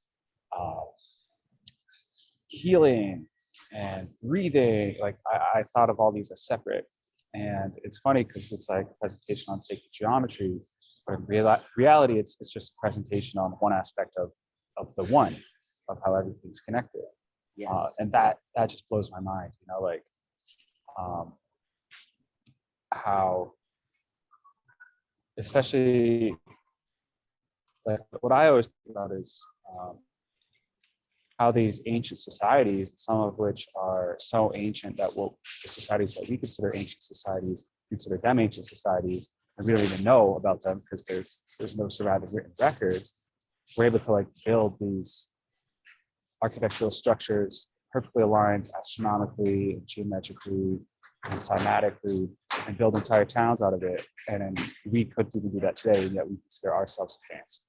healing and breathing. Like I thought of all these as separate. And it's funny because it's like a presentation on sacred geometry, but in reality, it's just a presentation on one aspect of the one, of how everything's connected. Yes. And that just blows my mind, you know, like how, especially like what I always think about is how these ancient societies, some of which are so ancient that the societies that we consider ancient societies, consider them ancient societies, and we don't even know about them because there's no surviving written records. We're able to like build these architectural structures perfectly aligned astronomically, geometrically, and cymatically, and build entire towns out of it. And then we couldn't even do that today, and yet we consider ourselves advanced,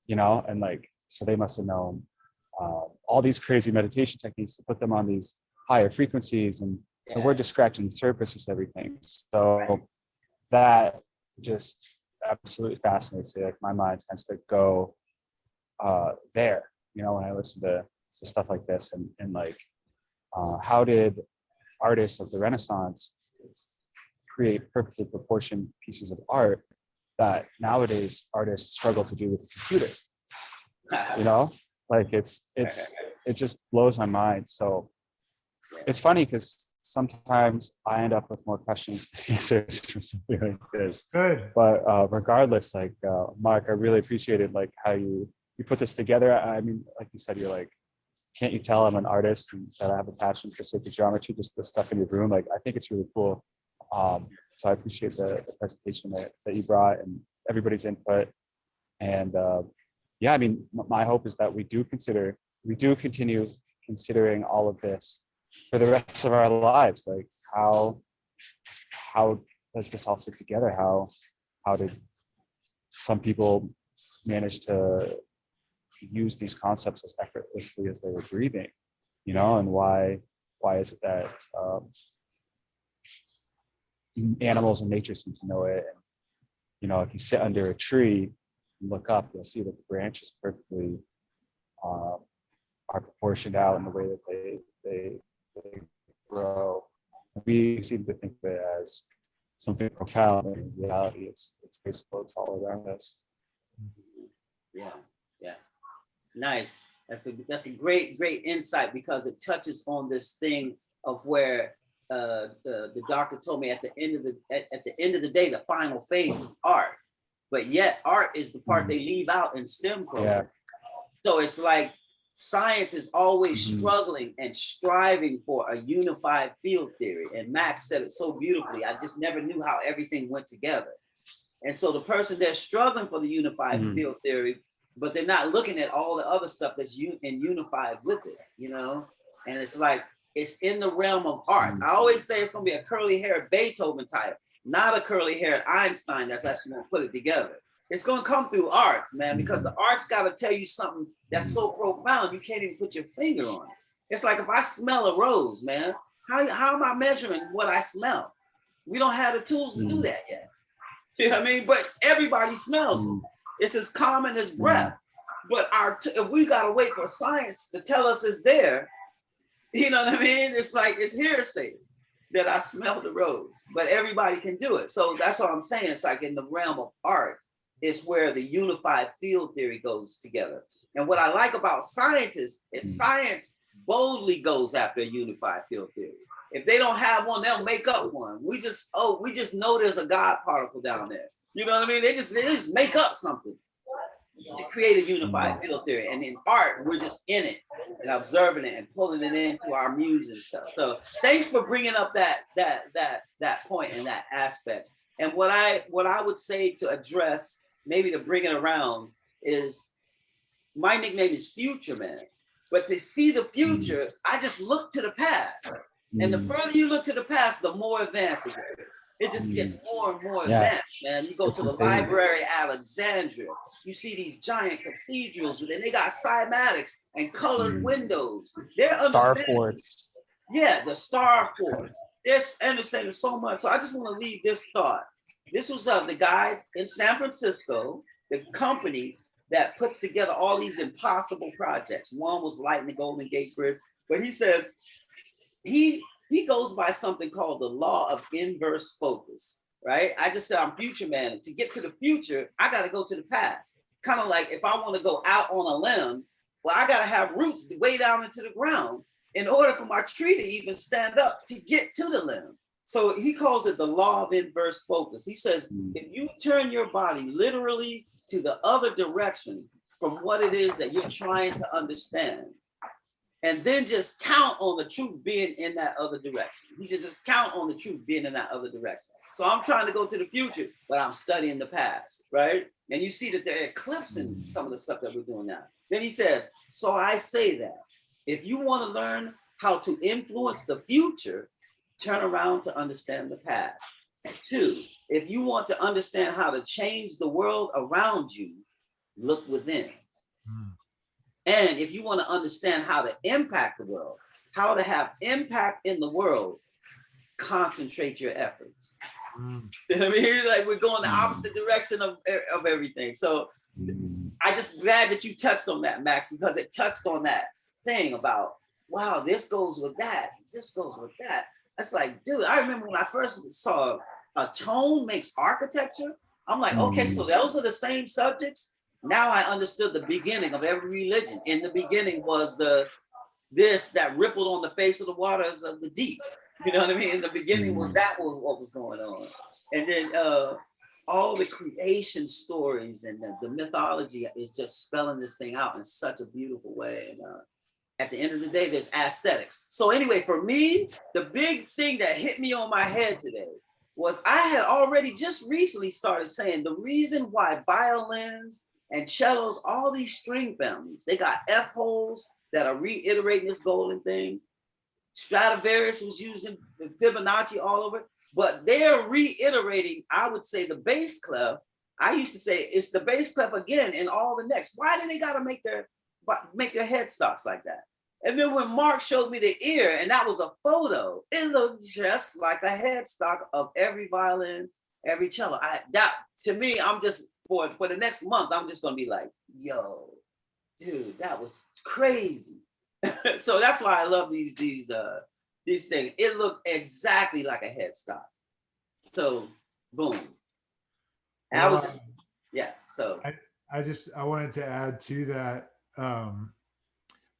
you know? And like, so they must have known all these crazy meditation techniques to put them on these higher frequencies, and we're just scratching the surface with everything. So that just absolutely fascinates me. Like my mind tends to go there, you know, when I listen to stuff like this, and like how did artists of the Renaissance create perfectly proportioned pieces of art that nowadays artists struggle to do with a computer, you know? Like it just blows my mind. So it's funny because sometimes I end up with more questions than answers from something like this. Good. But regardless, like Mark, I really appreciated like how you put this together. I mean, like you said, you're like, can't you tell I'm an artist and that I have a passion for sacred geometry, just the stuff in your room. Like I think it's really cool. So I appreciate the presentation that you brought and everybody's input. And yeah, I mean, my hope is that we do continue considering all of this for the rest of our lives. Like how does this all fit together? How did some people manage to use these concepts as effortlessly as they were breathing, you know? And why is it that animals in nature seem to know it? And, you know, if you sit under a tree and look up, you'll see that the branches perfectly are proportioned out in the way that they grow. We seem to think of it as something profound, but in reality, it's basically it's all around us. Yeah. Nice. That's a great insight because it touches on this thing of where the doctor told me at the end of the day, the final phase is art, but yet art is the part they leave out in STEM program. So it's like science is always struggling and striving for a unified field theory. And Max said it so beautifully. I just never knew how everything went together. And so the person that's struggling for the unified field theory, but they're not looking at all the other stuff that's unified with it, you know? And it's like, it's in the realm of arts. I always say it's gonna be a curly haired Beethoven type, not a curly haired Einstein that's actually gonna put it together. It's gonna come through arts, man, because the arts gotta tell you something that's so profound, you can't even put your finger on it. It's like if I smell a rose, man, how am I measuring what I smell? We don't have the tools to do that yet. See what I mean? But everybody smells it. It's as common as breath. But if we gotta wait for science to tell us it's there, you know what I mean? It's like it's hearsay that I smell the rose, but everybody can do it. So that's what I'm saying. It's like in the realm of art, it's where the unified field theory goes together. And what I like about scientists is science boldly goes after a unified field theory. If they don't have one, they'll make up one. We just know there's a God particle down there. You know what I mean? They just make up something to create a unified field theory. And in art, we're just in it and observing it and pulling it into our muse and stuff. So thanks for bringing up that point and that aspect. And what I would say to address, maybe to bring it around, is my nickname is Future Man. But to see the future, I just look to the past. And the further you look to the past, the more advanced it gets. It just gets more and more advanced, man. You go to the Library of Alexandria, you see these giant cathedrals, and they got cymatics and colored windows. They're Star forts. Yeah, the star forts. They're understanding so much. So I just want to leave this thought. This was the guy in San Francisco, the company that puts together all these impossible projects. One was lighting the Golden Gate Bridge, but he says he goes by something called the law of inverse focus, right? I just said I'm future man. To get to the future, I got to go to the past. Kind of like if I want to go out on a limb, well, I got to have roots way down into the ground in order for my tree to even stand up to get to the limb. So he calls it the law of inverse focus. He says, if you turn your body literally to the other direction from what it is that you're trying to understand, and then just count on the truth being in that other direction. He said, just count on the truth being in that other direction. So I'm trying to go to the future, but I'm studying the past, right? And you see that they're eclipsing some of the stuff that we're doing now. Then he says, so I say that if you want to learn how to influence the future, turn around to understand the past. And 2, if you want to understand how to change the world around you, look within. And if you want to understand how to impact the world, how to have impact in the world, concentrate your efforts. You know what I mean? Like we're going the opposite direction of everything. So I just glad that you touched on that, Max, because it touched on that thing about, wow, this goes with that. This goes with that. That's like, dude, I remember when I first saw a tone makes architecture. I'm like, okay, so those are the same subjects. Now I understood the beginning of every religion. In the beginning was this that rippled on the face of the waters of the deep. You know what I mean? In the beginning was what was going on. And then all the creation stories and the mythology is just spelling this thing out in such a beautiful way. And at the end of the day, there's aesthetics. So anyway, for me, the big thing that hit me on my head today was I had already just recently started saying the reason why violins and cellos, all these string families, they got F holes that are reiterating this golden thing. Stradivarius was using Fibonacci all over, but they're reiterating, I would say, the bass clef. I used to say it's the bass clef again in all the next. Why do they got to make their headstocks like that? And then when Mark showed me the ear, and that was a photo, it looked just like a headstock of every violin, every cello. To me, I'm just for the next month, I'm just gonna be like, yo, dude, that was crazy. So that's why I love these things. It looked exactly like a headstock. So boom. And so I wanted to add to that.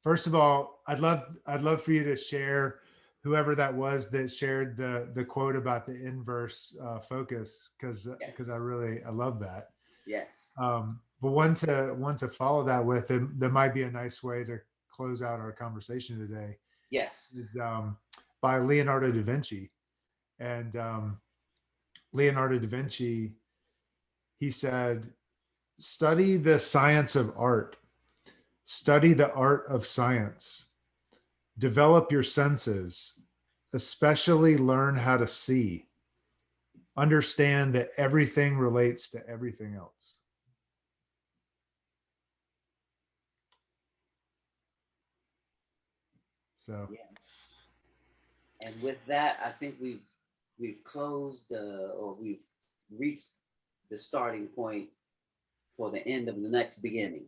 First of all, I'd love for you to share whoever that was that shared the quote about the inverse focus, because I love that. Yes. But one to follow that with, and that might be a nice way to close out our conversation today, Yes. is by Leonardo da Vinci. And Leonardo da Vinci, he said, study the science of art, study the art of science, develop your senses, especially learn how to see, understand that everything relates to everything else. So yes. And with that, I think we've closed or we've reached the starting point for the end of the next beginning.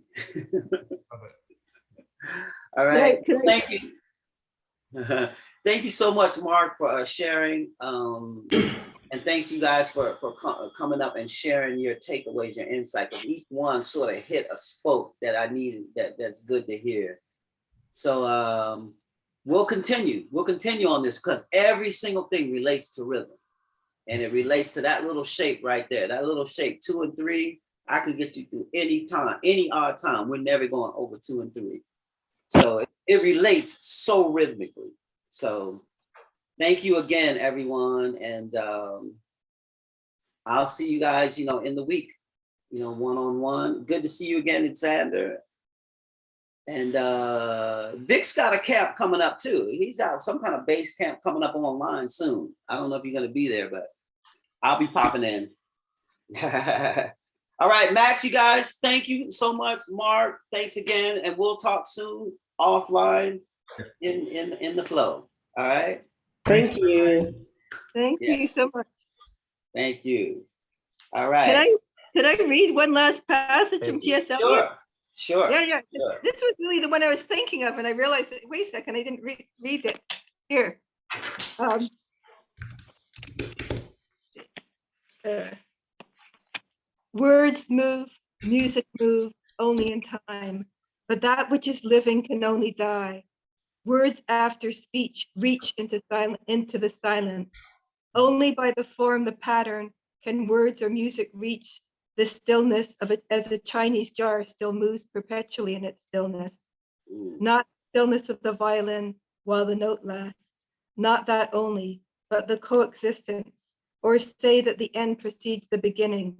All right. Thank you. Thank you so much, Mark, for sharing. And thanks you guys for coming up and sharing your takeaways, your insight. Because each one sort of hit a spoke that I needed. That's good to hear. So we'll continue. We'll continue on this because every single thing relates to rhythm, and it relates to that little shape right there. That little shape 2 and 3. I could get you through any time, any odd time. We're never going over 2 and 3. So it relates so rhythmically. So thank you again, everyone. And I'll see you guys, in the week, one-on-one. Good to see you again, Xander. And Vic's got a camp coming up too. He's got some kind of base camp coming up online soon. I don't know if you're going to be there, but I'll be popping in. All right, Max, you guys, thank you so much. Mark, thanks again. And we'll talk soon offline in the flow. All right. Thank you. Thank you so much. Thank you. All right. Could I read one last passage from T.S. Eliot? Sure. Yeah. Sure. This was really the one I was thinking of, and I realized, wait a second, I didn't read it. Here. Words move, music moves only in time, but that which is living can only die. Words after speech reach into the silence. Only by the form, the pattern, can words or music reach the stillness of it, as a Chinese jar still moves perpetually in its stillness. Not stillness of the violin while the note lasts, not that only, but the coexistence, or say that the end precedes the beginning,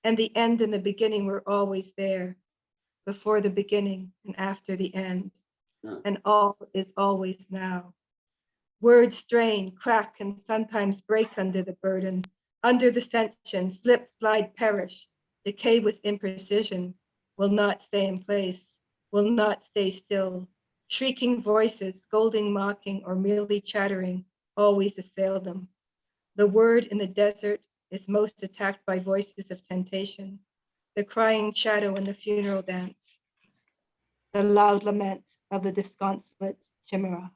and the end and the beginning were always there, before the beginning and after the end, and all is always now. Words strain, crack, and sometimes break under the burden, under the tension, slip, slide, perish, decay with imprecision, will not stay in place, will not stay still. Shrieking voices, scolding, mocking, or merely chattering, always assail them. The word in the desert is most attacked by voices of temptation, the crying shadow in the funeral dance, the loud lament of the disconsolate chimera.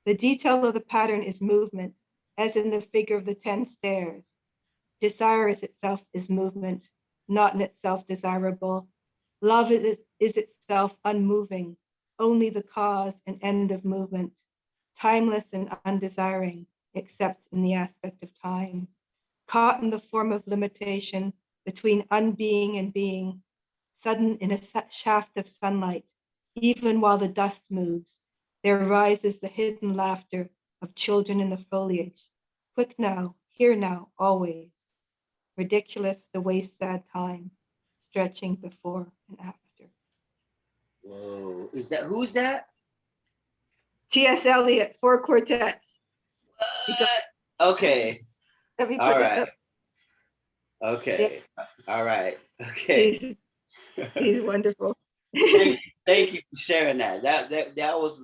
The detail of the pattern is movement, as in the figure of the 10 stairs. Desire is itself is movement, not in itself desirable. Love is itself unmoving, only the cause and end of movement, timeless and undesiring, except in the aspect of time. Caught in the form of limitation between unbeing and being, sudden in a shaft of sunlight, even while the dust moves, there rises the hidden laughter of children in the foliage. Quick now, here now, always. Ridiculous the waste sad time, stretching before and after. Whoa, who's that? T.S. Eliot, 4 quartets. Okay. Let me put All it right. up. Okay. Yeah. All right. Okay. He's wonderful. Thank you for sharing that. That was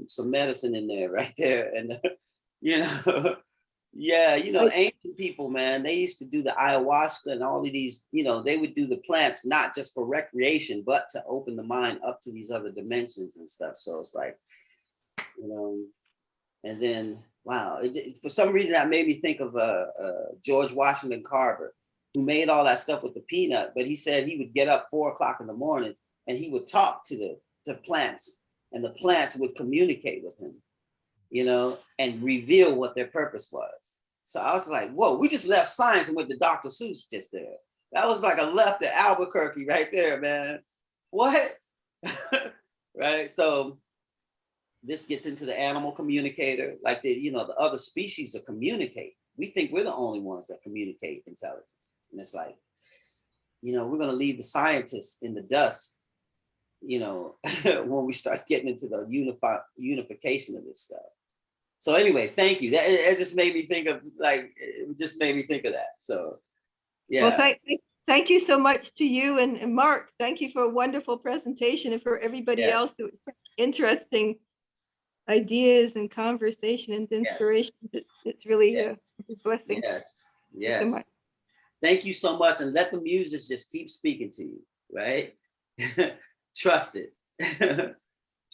some medicine in there right there. And yeah, ancient people, man, they used to do the ayahuasca and all of these, they would do the plants not just for recreation, but to open the mind up to these other dimensions and stuff. So it's like, and then wow, for some reason that made me think of George Washington Carver, who made all that stuff with the peanut, but he said he would get up 4 o'clock in the morning and he would talk to the plants and the plants would communicate with him, you know, and reveal what their purpose was. So I was like, whoa, we just left science and went to Dr. Seuss just there. That was like a left at Albuquerque right there, man. What? Right? So this gets into the animal communicator, like the other species are communicate. We think we're the only ones that communicate intelligence. And it's like, we're gonna leave the scientists in the dust, when we start getting into the unification of this stuff. So anyway, thank you. It just made me think of that. So yeah. Well, thank you so much to you and Mark. Thank you for a wonderful presentation, and for everybody else who was interesting ideas and conversation and inspiration. It's really a blessing. Yes. Thank you so much, and let the music just keep speaking to you, right? Trust it.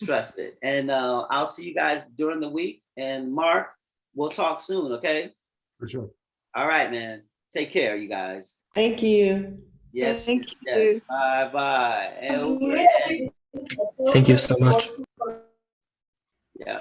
Trust it. And I'll see you guys during the week. And Mark, we'll talk soon, okay? For sure. All right, man. Take care, you guys. Thank you. Yes. Thank Yes. you. Bye. And Thank you so much. yeah.